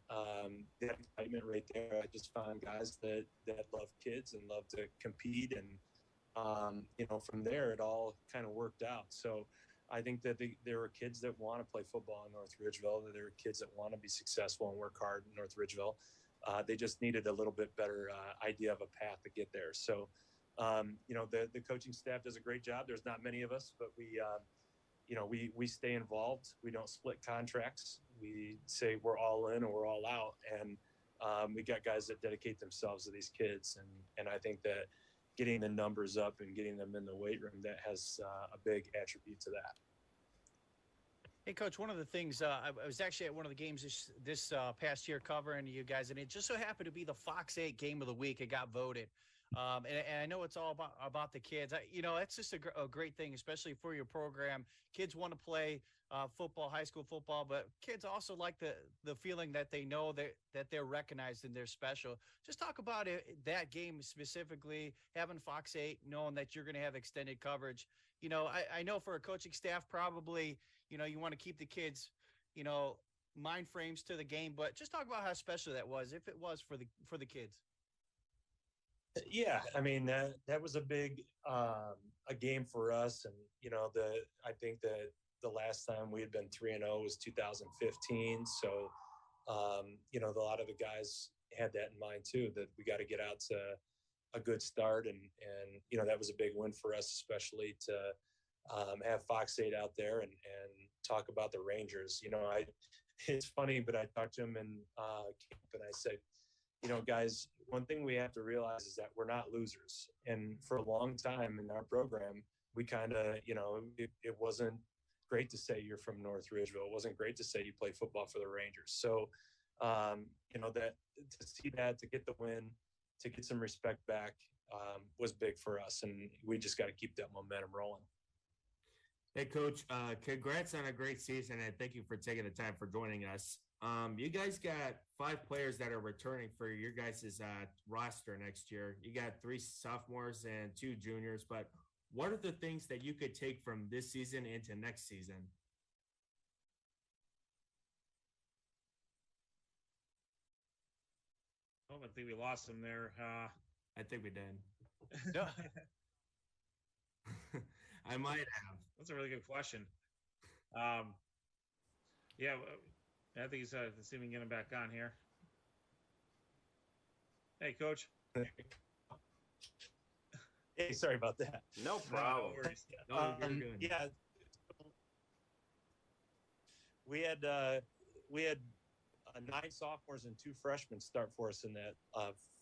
Speaker 6: that excitement right there, I just found guys that love kids and love to compete. And, from there, it all kind of worked out. So I think that there were kids that want to play football in North Ridgeville. There were kids that want to be successful and work hard in North Ridgeville. They just needed a little bit better idea of a path to get there. So, the coaching staff does a great job. There's not many of us, but we stay involved. We don't split contracts. We say we're all in or we're all out. And we got guys that dedicate themselves to these kids. And I think that getting the numbers up and getting them in the weight room, that has a big attribute to that.
Speaker 4: Hey, Coach, one of the things, I was actually at one of the games this past year covering you guys, and it just so happened to be the Fox 8 Game of the Week. It got voted. And I know it's all about the kids. It's just a great thing, especially for your program. Kids want to play football, high school football, but kids also like the feeling that they know that they're recognized and they're special. Just talk about that game specifically, having Fox 8, knowing that you're going to have extended coverage. I know for a coaching staff, probably, you want to keep the kids, mind frames to the game, but just talk about how special that was, if it was for the kids.
Speaker 6: Yeah, I mean, that was a big a game for us. And, I think that the last time we had been 3-0 was 2015. So, a lot of the guys had that in mind too, that we got to get out to a good start. And that was a big win for us, especially to have Fox 8 out there and talk about the Rangers. It's funny, but I talked to him in camp and I said, guys, one thing we have to realize is that we're not losers. And for a long time in our program, we kind of, it wasn't great to say you're from North Ridgeville. It wasn't great to say you play football for the Rangers. So, that to see that, to get the win, to get some respect back was big for us. And we just got to keep that momentum rolling.
Speaker 3: Hey, Coach, congrats on a great season, and thank you for taking the time for joining us. You guys got 5 players that are returning for your guys' roster next year. You got 3 sophomores and 2 juniors, but what are the things that you could take from this season into next season?
Speaker 1: Oh, I think we lost him there.
Speaker 3: I think we did.
Speaker 4: No.
Speaker 3: I might have.
Speaker 1: That's a really good question. Yeah, I think he's let's see if we can get him back on here. Hey, Coach.
Speaker 6: Hey, sorry about that.
Speaker 2: No problem.
Speaker 3: No, you're good.
Speaker 6: Yeah, we had 9 sophomores and 2 freshmen start for us in that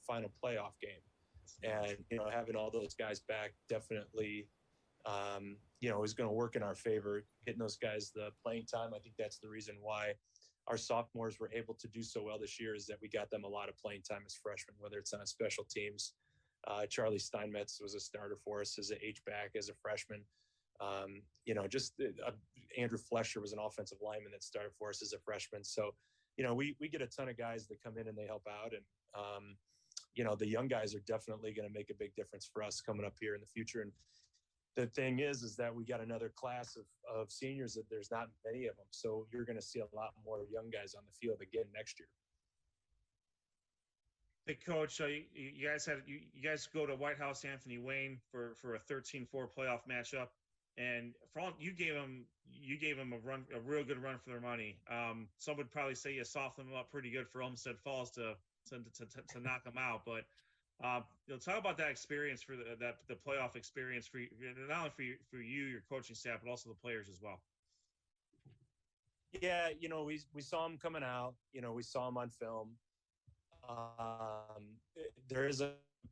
Speaker 6: final playoff game, and having all those guys back definitely is going to work in our favor. Getting those guys the playing time, I think that's the reason why our sophomores were able to do so well this year, is that we got them a lot of playing time as freshmen, whether it's on special teams. Charlie Steinmetz was a starter for us as an H-back as a freshman. Andrew Flesher was an offensive lineman that started for us as a freshman. So, we get a ton of guys that come in and they help out. And, the young guys are definitely going to make a big difference for us coming up here in the future. And the thing is that we got another class of seniors that there's not many of them. So you're going to see a lot more young guys on the field again next year.
Speaker 1: Hey, Coach, you guys go to White House Anthony Wayne for a 13-4 playoff matchup, and for all you gave them a real good run for their money. Some would probably say you softened them up pretty good for Olmsted Falls to knock them out, but talk about that experience for the playoff experience for you, not only for you, your coaching staff, but also the players as well.
Speaker 6: Yeah, we saw them coming out. We saw them on film. There is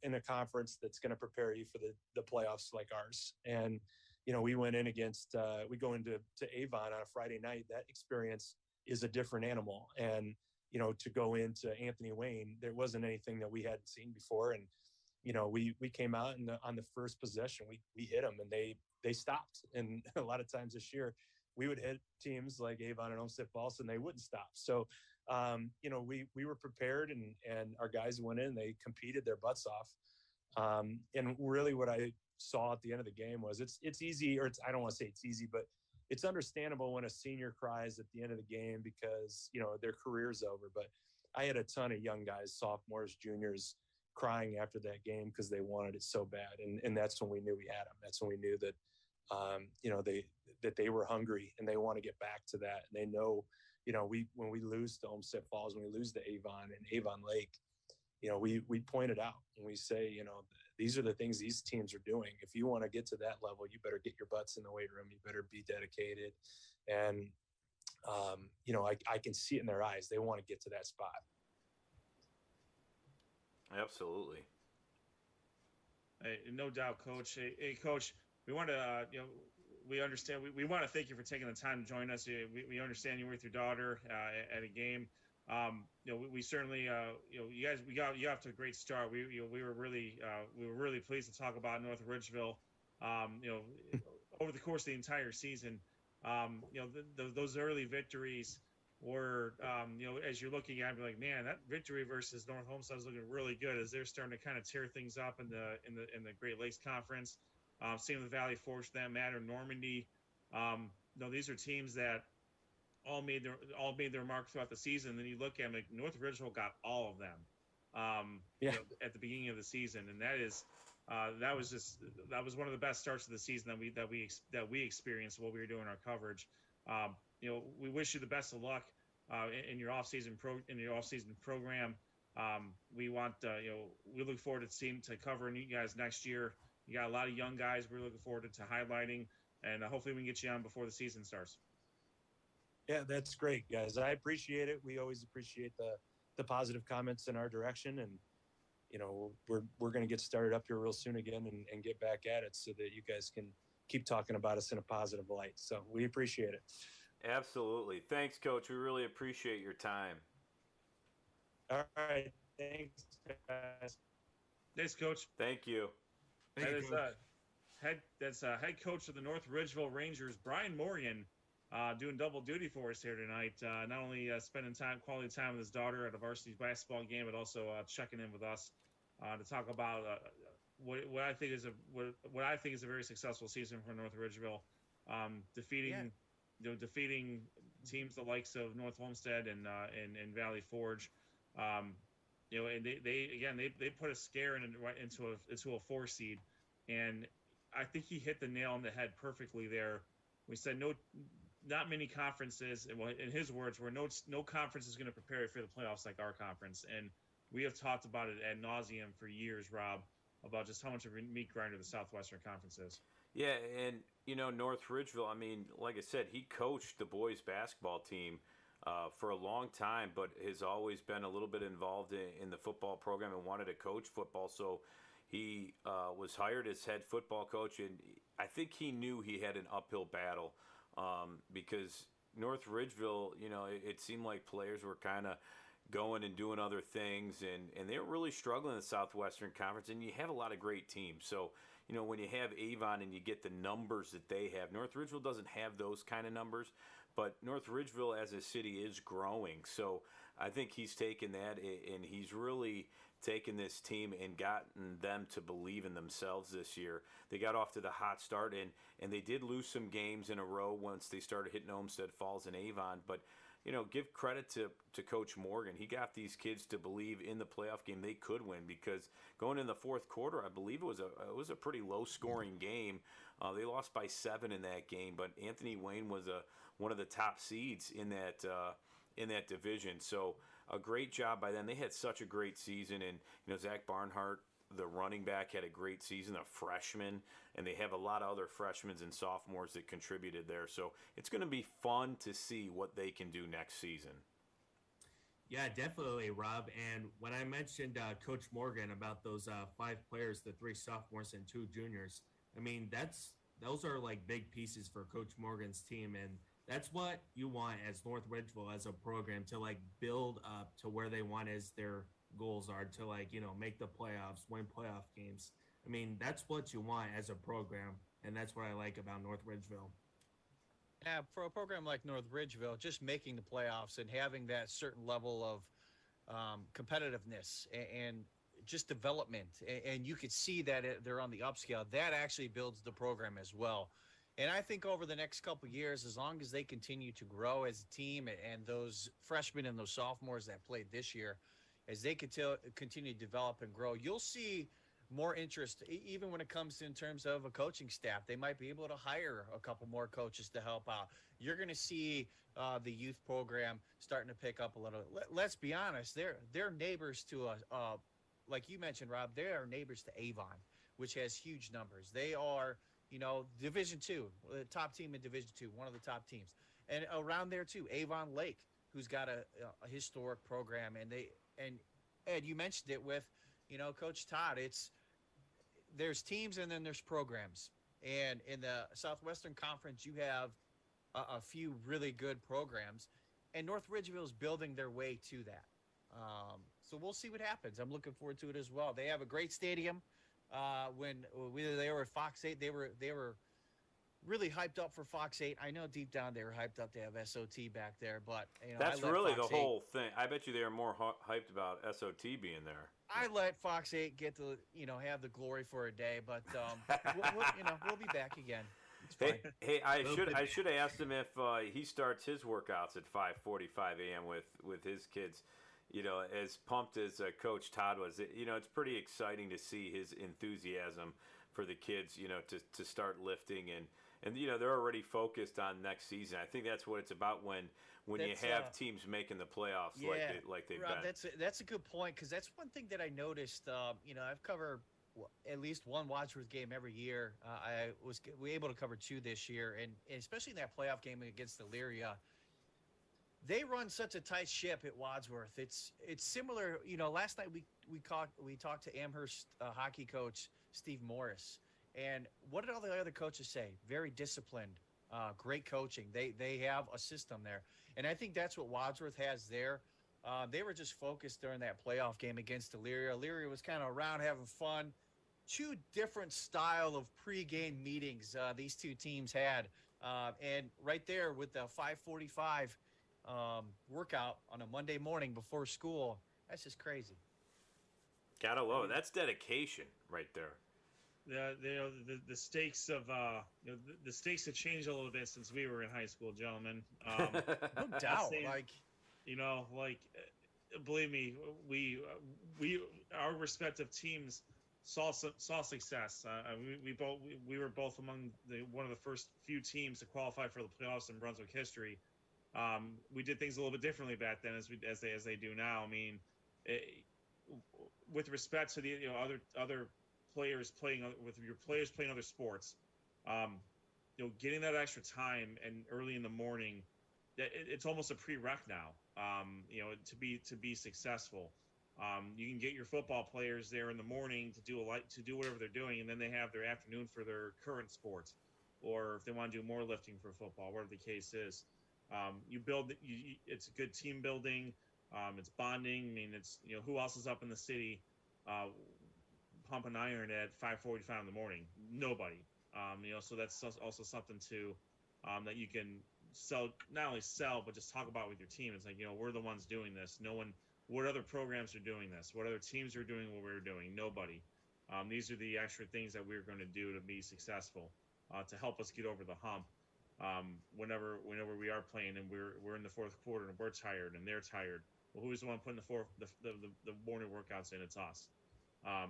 Speaker 6: in a conference that's going to prepare you for the playoffs like ours. And, we went in against, we go into Avon on a Friday night. That experience is a different animal. And, to go into Anthony Wayne, there wasn't anything that we hadn't seen before. And, we came out and on the first possession, we hit them and they stopped. And a lot of times this year, we would hit teams like Avon and Olmsted Falls and they wouldn't stop. So, we were prepared and our guys went in, they competed their butts off. And really what I saw at the end of the game was it's easy, or I don't want to say it's easy, but it's understandable when a senior cries at the end of the game because, their career's over. But I had a ton of young guys, sophomores, juniors, crying after that game because they wanted it so bad. And that's when we knew we had them. That's when we knew that, that they were hungry and they want to get back to that. And they know, when we lose to Olmsted Falls, when we lose to Avon and Avon Lake, we point it out and we say, these are the things these teams are doing. If you want to get to that level, you better get your butts in the weight room. You better be dedicated. And, I can see it in their eyes. They want to get to that spot.
Speaker 2: Absolutely.
Speaker 1: Hey, no doubt, Coach. Hey, Coach, we want to, we understand. We want to thank you for taking the time to join us. We understand you were with your daughter at a game. We certainly, you guys, we got you off to a great start. We were really pleased to talk about North Ridgeville. Over the course of the entire season, those early victories were, as you're looking at, you're like, man, that victory versus North Homestead is looking really good as they're starting to kind of tear things up in the Great Lakes Conference. Same with Valley Forge, for that matter, Normandy. These are teams that all made their mark throughout the season. And then you look at them, like North Ridgeville got all of them at the beginning of the season, and that was one of the best starts of the season that we experienced while we were doing our coverage. We wish you the best of luck in your off-season program. We look forward to covering you guys next year. You got a lot of young guys we're looking forward to highlighting, and hopefully we can get you on before the season starts.
Speaker 6: Yeah, that's great, guys. I appreciate it. We always appreciate the positive comments in our direction, and we're going to get started up here real soon again and get back at it so that you guys can keep talking about us in a positive light. So we appreciate it.
Speaker 2: Absolutely. Thanks, Coach. We really appreciate your time.
Speaker 6: All right. Thanks, guys.
Speaker 1: Thanks, Coach.
Speaker 2: Thank you.
Speaker 1: That's head coach of the North Ridgeville Rangers, Bryan Morgan, doing double duty for us here tonight. Not only spending quality time with his daughter at a varsity basketball game, but also checking in with us to talk about what I think is a very successful season for North Ridgeville, defeating teams the likes of North Homestead and Valley Forge. And they put a scare into a 4 seed, and I think he hit the nail on the head perfectly there. We said not many conferences, in his words, were no conference is going to prepare you for the playoffs like our conference, and we have talked about it ad nauseum for years, Rob, about just how much of a meat grinder the Southwestern Conference is.
Speaker 2: Yeah, and North Ridgeville, I mean, like I said, he coached the boys basketball team for a long time, but has always been a little bit involved in the football program and wanted to coach football. So he was hired as head football coach, and I think he knew he had an uphill battle because North Ridgeville, it seemed like players were kind of going and doing other things, and they were really struggling in the Southwestern Conference, and you have a lot of great teams. So, when you have Avon and you get the numbers that they have, North Ridgeville doesn't have those kind of numbers, but North Ridgeville as a city is growing. So I think he's taken that, and he's really taken this team and gotten them to believe in themselves this year. They got off to the hot start, and they did lose some games in a row once they started hitting Olmsted Falls and Avon, but give credit to Coach Morgan. He got these kids to believe in the playoff game they could win, because going in the fourth quarter, I believe it was a pretty low-scoring game. They lost by 7 in that game, but Anthony Wayne was one of the top seeds in that division. So a great job by them. They had such a great season, and Zach Barnhart, the running back, had a great season, a freshman, and they have a lot of other freshmen and sophomores that contributed there. So it's going to be fun to see what they can do next season.
Speaker 3: Yeah, definitely, Rob. And when I mentioned Coach Morgan about those 5 players, the 3 sophomores and 2 juniors, I mean, those are like big pieces for Coach Morgan's team, and that's what you want as North Ridgeville as a program, to like build up to where they want as their goals are, to make the playoffs, win playoff games. I mean, that's what you want as a program, and that's what I like about North Ridgeville.
Speaker 4: Yeah, for a program like North Ridgeville, just making the playoffs and having that certain level of competitiveness and just development, and you could see that they're on the upscale, that actually builds the program as well. And I think over the next couple of years, as long as they continue to grow as a team, and those freshmen and those sophomores that played this year, as they continue to develop and grow, you'll see more interest, even when it comes to in terms of a coaching staff. They might be able to hire a couple more coaches to help out. You're going to see the youth program starting to pick up a little. Let's be honest, they're neighbors to us. Like you mentioned, Rob, they are neighbors to Avon, which has huge numbers. They are, Division II, the top team in Division II, one of the top teams, and around there too, Avon Lake, who's got a historic program, and Ed, you mentioned it with, Coach Todd. There's teams and then there's programs, and in the Southwestern Conference, you have a few really good programs, and North Ridgeville is building their way to that. So we'll see what happens. I'm looking forward to it as well. They have a great stadium. When they were at Fox 8, they were really hyped up for Fox 8. I know deep down they were hyped up to have SOT back there, but
Speaker 2: that's really the whole thing. I bet you they were more hyped about SOT being there.
Speaker 4: I let Fox 8 get to have the glory for a day, but we'll be back again.
Speaker 2: Hey, I should have asked him if he starts his workouts at 5:45 a.m. with his kids. As pumped as Coach Todd was, it's pretty exciting to see his enthusiasm for the kids, to start lifting and they're already focused on next season. I think that's what it's about when you have teams making the playoffs like they've
Speaker 4: Rob,
Speaker 2: been.
Speaker 4: That's a good point, because that's one thing that I noticed. I've covered at least one Wadsworth game every year. We were able to cover 2 this year, and especially in that playoff game against Elyria. They run such a tight ship at Wadsworth. It's similar. Last night we talked to Amherst hockey coach Steve Morris, and what did all the other coaches say? Very disciplined, great coaching. They have a system there, and I think that's what Wadsworth has there. They were just focused during that playoff game against Elyria. Elyria was kind of around having fun. 2 different style of pregame meetings these 2 teams had, and right there with the 5:45. Workout on a Monday morning before school. That's just crazy.
Speaker 2: Gotta love it. That's dedication right there.
Speaker 1: The stakes of the stakes have changed a little bit since we were in high school, gentlemen.
Speaker 4: No doubt.
Speaker 1: Believe me, we our respective teams saw success. We were both among one of the first few teams to qualify for the playoffs in Brunswick history. We did things a little bit differently back then as they do now. I mean, with respect to the other players playing other sports, getting that extra time and early in the morning, it's almost a prereq now. To be successful, you can get your football players there in the morning to do whatever they're doing, and then they have their afternoon for their current sports, or if they want to do more lifting for football, whatever the case is. It's a good team building. It's bonding. I mean, it's who else is up in the city pumping iron at 5:45 in the morning? Nobody. So that's also something too that you can not only sell but just talk about with your team. It's like, we're the ones doing this. No one. What other programs are doing this? What other teams are doing what we're doing? Nobody. These are the extra things that we're going to do to be successful, to help us get over the hump. Whenever we are playing and we're in the 4th quarter and we're tired and they're tired, well, who's the one putting the morning workouts in? It's us. A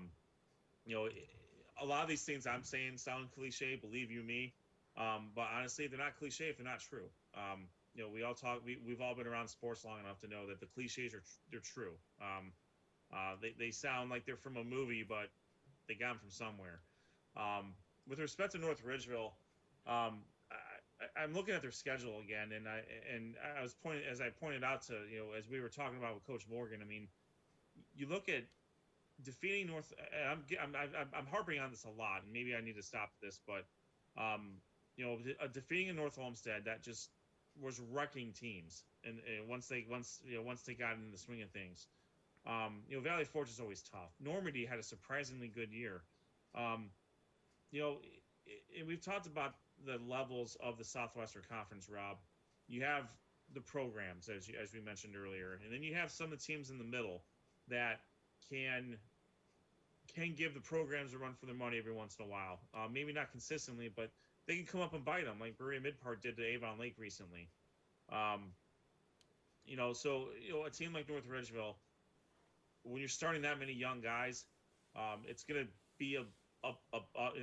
Speaker 1: lot of these things I'm saying sound cliche, believe you me, but honestly, they're not cliche if they're not true. We all talk. We've all been around sports long enough to know that the cliches they're true. They sound like they're from a movie, but they got them from somewhere. With respect to North Ridgeville, I'm looking at their schedule again, and I pointed out to as we were talking about with Coach Morgan. I mean, you look at defeating North. I'm harping on this a lot, and maybe I need to stop this, but defeating a North Olmsted that just was wrecking teams, and once they got into the swing of things, Valley Forge is always tough. Normandy had a surprisingly good year. And we've talked about the levels of the Southwestern Conference, Rob. You have the programs, as we mentioned earlier, and then you have some of the teams in the middle that can give the programs a run for their money every once in a while. Maybe not consistently, but they can come up and bite them, like Berea Midpart did to Avon Lake recently. So a team like North Ridgeville, when you're starting that many young guys, it's going to be an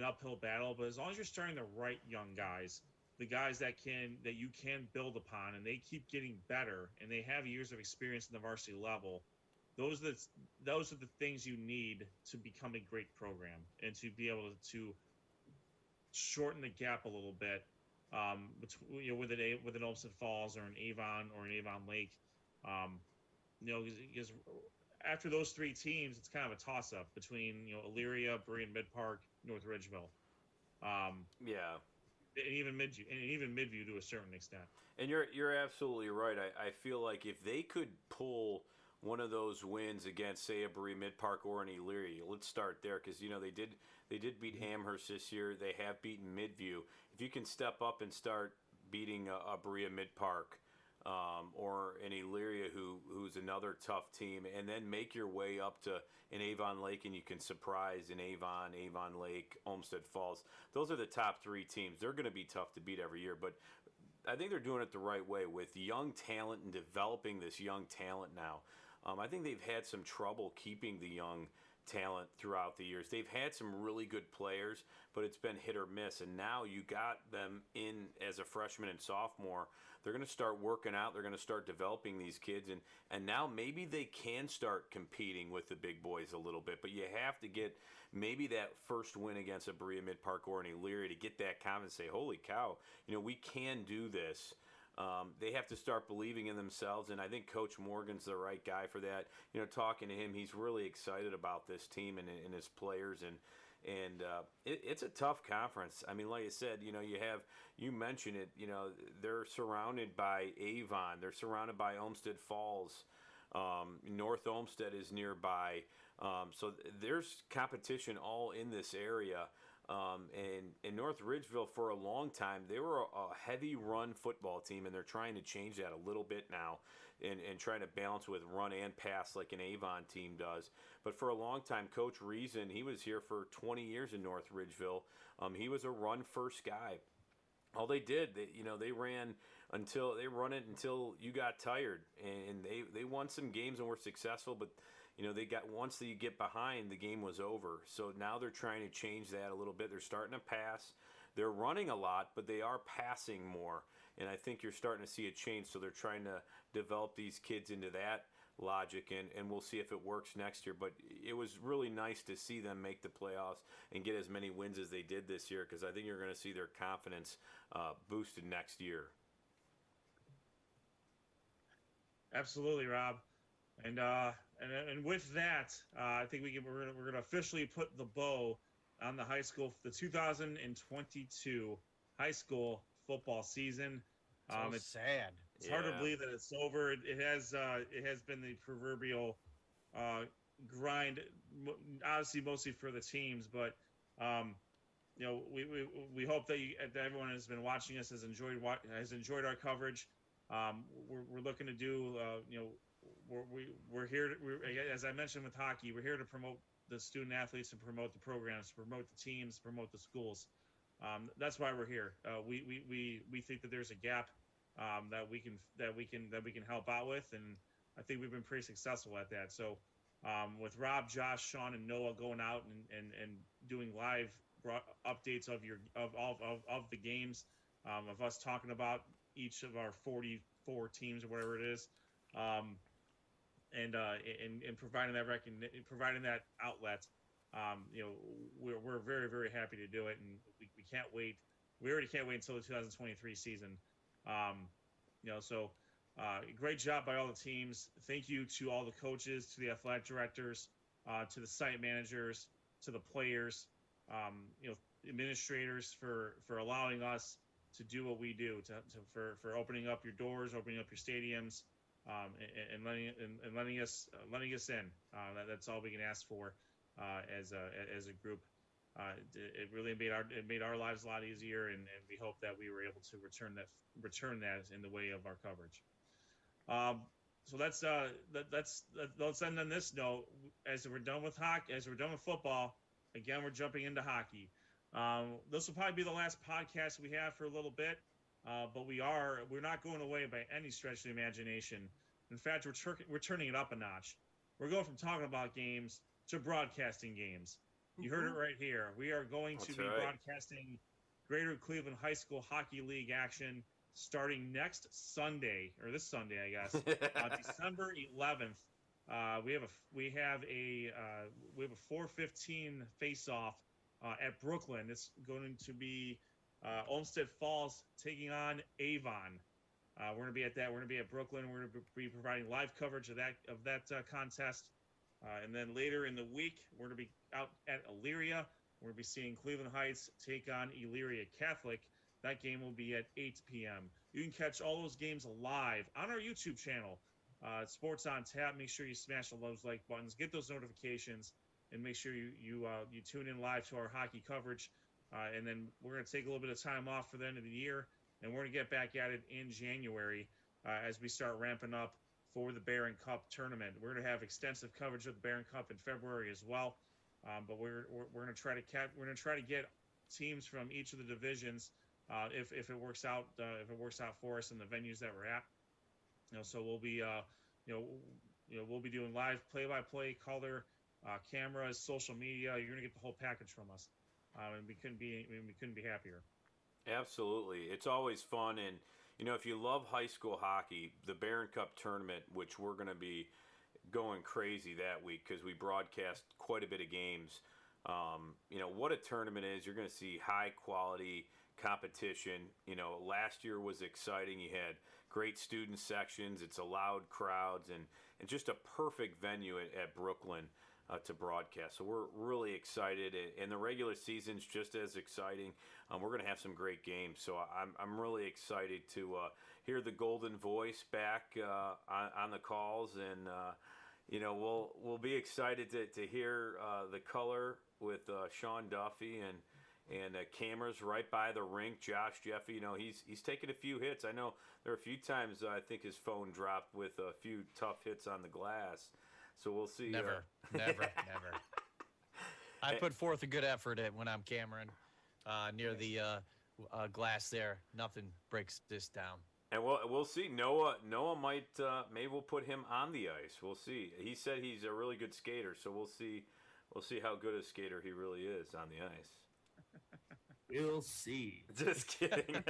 Speaker 1: uphill battle, but as long as you're starting the right young guys, the guys that you can build upon, and they keep getting better, and they have years of experience in the varsity level, those are the things you need to become a great program and to be able to shorten the gap a little bit between, with an Olmsted Falls or an Avon Lake, because after those three teams, it's kind of a toss-up between Elyria, Bryan, Mid-Park, North Ridgeville.
Speaker 2: Yeah.
Speaker 1: And even Midview to a certain extent. And
Speaker 2: you're absolutely right. I feel like if they could pull one of those wins against, say, a Berea Mid-Park or an Elyria, let's start there, because they did beat Amherst this year. They have beaten Midview. If you can step up and start beating a Berea Mid-Park or an Elyria, who's another tough team, and then make your way up to an Avon Lake, and you can surprise an Avon Lake, Olmsted Falls. Those are the top three teams. They're going to be tough to beat every year, but I think they're doing it the right way with young talent and developing this young talent now. I think they've had some trouble keeping the young talent throughout the years. They've had some really good players, but it's been hit or miss, and now you got them in as a freshman and sophomore. They're going to start working out. They're going to start developing these kids, and now maybe they can start competing with the big boys a little bit, but you have to get maybe that first win against a Berea Mid-Park or an Elyria to get that confidence and say, holy cow, we can do this. They have to start believing in themselves, and I think Coach Morgan's the right guy for that. Talking to him, he's really excited about this team and his players, and it's a tough conference. I mean, like I said, you mentioned it. They're surrounded by Avon, they're surrounded by Olmsted Falls. North Olmsted is nearby, so there's competition all in this area. And in North Ridgeville, for a long time, they were a heavy run football team, and they're trying to change that a little bit now and trying to balance with run and pass like an Avon team does. But for a long time, Coach Reason, he was here for 20 years in North Ridgeville. He was a run-first guy. All they did, they ran it until you got tired, and they won some games and were successful, but once you get behind, the game was over. So now they're trying to change that a little bit. They're starting to pass. They're running a lot, but they are passing more. And I think you're starting to see a change. So they're trying to develop these kids into that logic, and we'll see if it works next year. But it was really nice to see them make the playoffs and get as many wins as they did this year, because I think you're going to see their confidence boosted next year.
Speaker 1: Absolutely, Rob. And with that, I think we're going to officially put the bow on the 2022 high school football season.
Speaker 4: It's sad.
Speaker 1: It's hard to believe that it's over. It has been the proverbial grind, obviously mostly for the teams, but we hope that everyone has been watching us has enjoyed our coverage. We're looking to do we're here. As I mentioned with hockey, we're here to promote the student athletes and promote the programs, promote the teams, promote the schools. That's why we're here. We think that there's a gap that we can help out with, and I think we've been pretty successful at that. So with Rob, Josh, Sean, and Noah going out and doing live updates of the games, of us talking about each of our 44 teams or whatever it is. And providing that outlet, we're very, very happy to do it, and we can't wait. We already can't wait until the 2023 season. Great job by all the teams. Thank you to all the coaches, to the athletic directors, to the site managers, to the players, administrators for allowing us to do what we do, for opening up your doors, opening up your stadiums. And letting us in. That's all we can ask for as a group. It really made our lives a lot easier, and we hope that we were able to return that in the way of our coverage. So let's end on this note. As we're done with hockey, as we're done with football, again we're jumping into hockey. This will probably be the last podcast we have for a little bit. But we're not going away by any stretch of the imagination. In fact, we're turning it up a notch. We're going from talking about games to broadcasting games. You heard it right here. We are going to be broadcasting Greater Cleveland High School Hockey League action starting next Sunday, or this Sunday, I guess, December 11th. We have a 4:15 face-off at Brooklyn. It's going to be Olmsted Falls taking on Avon. We're going to be at that. We're going to be at Brooklyn. We're going to be providing live coverage of that contest. And then later in the week, we're going to be out at Elyria. We're going to be seeing Cleveland Heights take on Elyria Catholic. That game will be at 8 p.m. You can catch all those games live on our YouTube channel, Sports on Tap. Make sure you smash all those like buttons, get those notifications, and make sure you tune in live to our hockey coverage. And then we're going to take a little bit of time off for the end of the year, and we're going to get back at it in January as we start ramping up for the Barron Cup tournament. We're going to have extensive coverage of the Barron Cup in February as well. But we're going to try to get teams from each of the divisions if it works out for us in the venues that we're at. So we'll be we'll be doing live play-by-play, color, cameras, social media. You're going to get the whole package from us, and we couldn't be happier.
Speaker 2: Absolutely, it's always fun, and if you love high school hockey, the Barron Cup tournament, which we're going to be going crazy that week because we broadcast quite a bit of games. What a tournament is. You're going to see high quality competition. Last year was exciting. You had great student sections. It's a loud crowds and just a perfect venue at Brooklyn to broadcast. So we're really excited, and the regular season's just as exciting. We're going to have some great games. So I'm really excited to hear the Golden Voice back on the calls, and we'll be excited to hear the color with Sean Duffy and cameras right by the rink. Josh Jeffy, he's taken a few hits. I know there are a few times I think his phone dropped with a few tough hits on the glass. So we'll see.
Speaker 4: Never. I put forth a good effort when I'm Cameron near the glass there. Nothing breaks this down.
Speaker 2: And we'll see. Noah might maybe we'll put him on the ice. We'll see. He said he's a really good skater, so we'll see. We'll see how good a skater he really is on the ice.
Speaker 3: We'll see.
Speaker 2: Just kidding.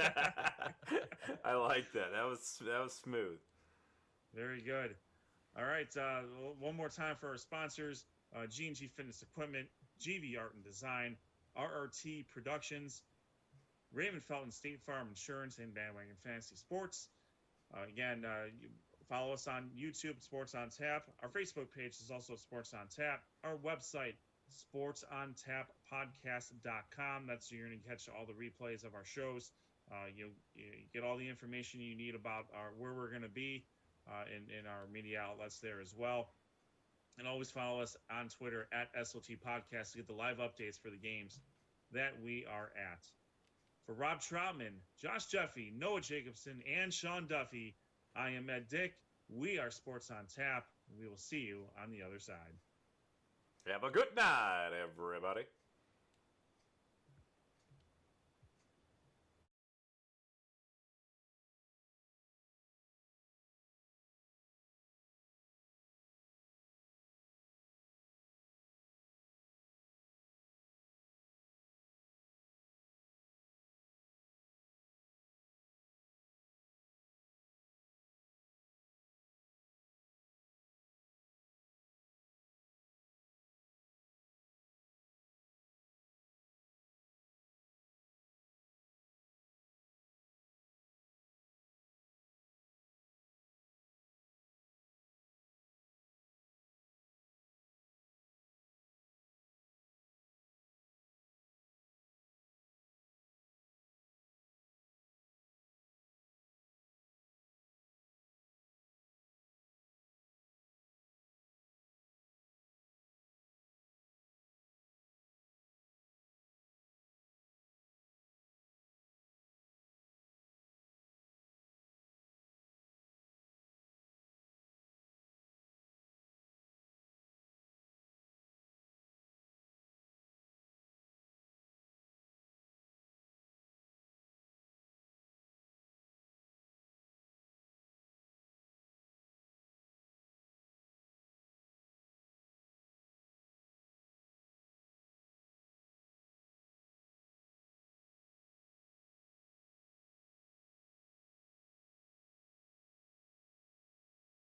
Speaker 2: I like that. That was smooth.
Speaker 1: Very good. All right. One more time for our sponsors: G&G Fitness Equipment, GV Art and Design, RRT Productions, Raymond Felton State Farm Insurance, and Bandwagon Fantasy Sports. Again, you follow us on YouTube, Sports on Tap. Our Facebook page is also Sports on Tap. Our website, sportsontappodcast.com. That's where you're going to catch all the replays of our shows. You get all the information you need about where we're going to be in our media outlets there as well. And always follow us on Twitter at SOT Podcast to get the live updates for the games that we are at. For Rob Troutman, Josh Jeffy, Noah Jacobson, and Sean Duffy, I am Ed Dick. We are Sports on Tap. We will see you on the other side.
Speaker 2: Have a good night, everybody.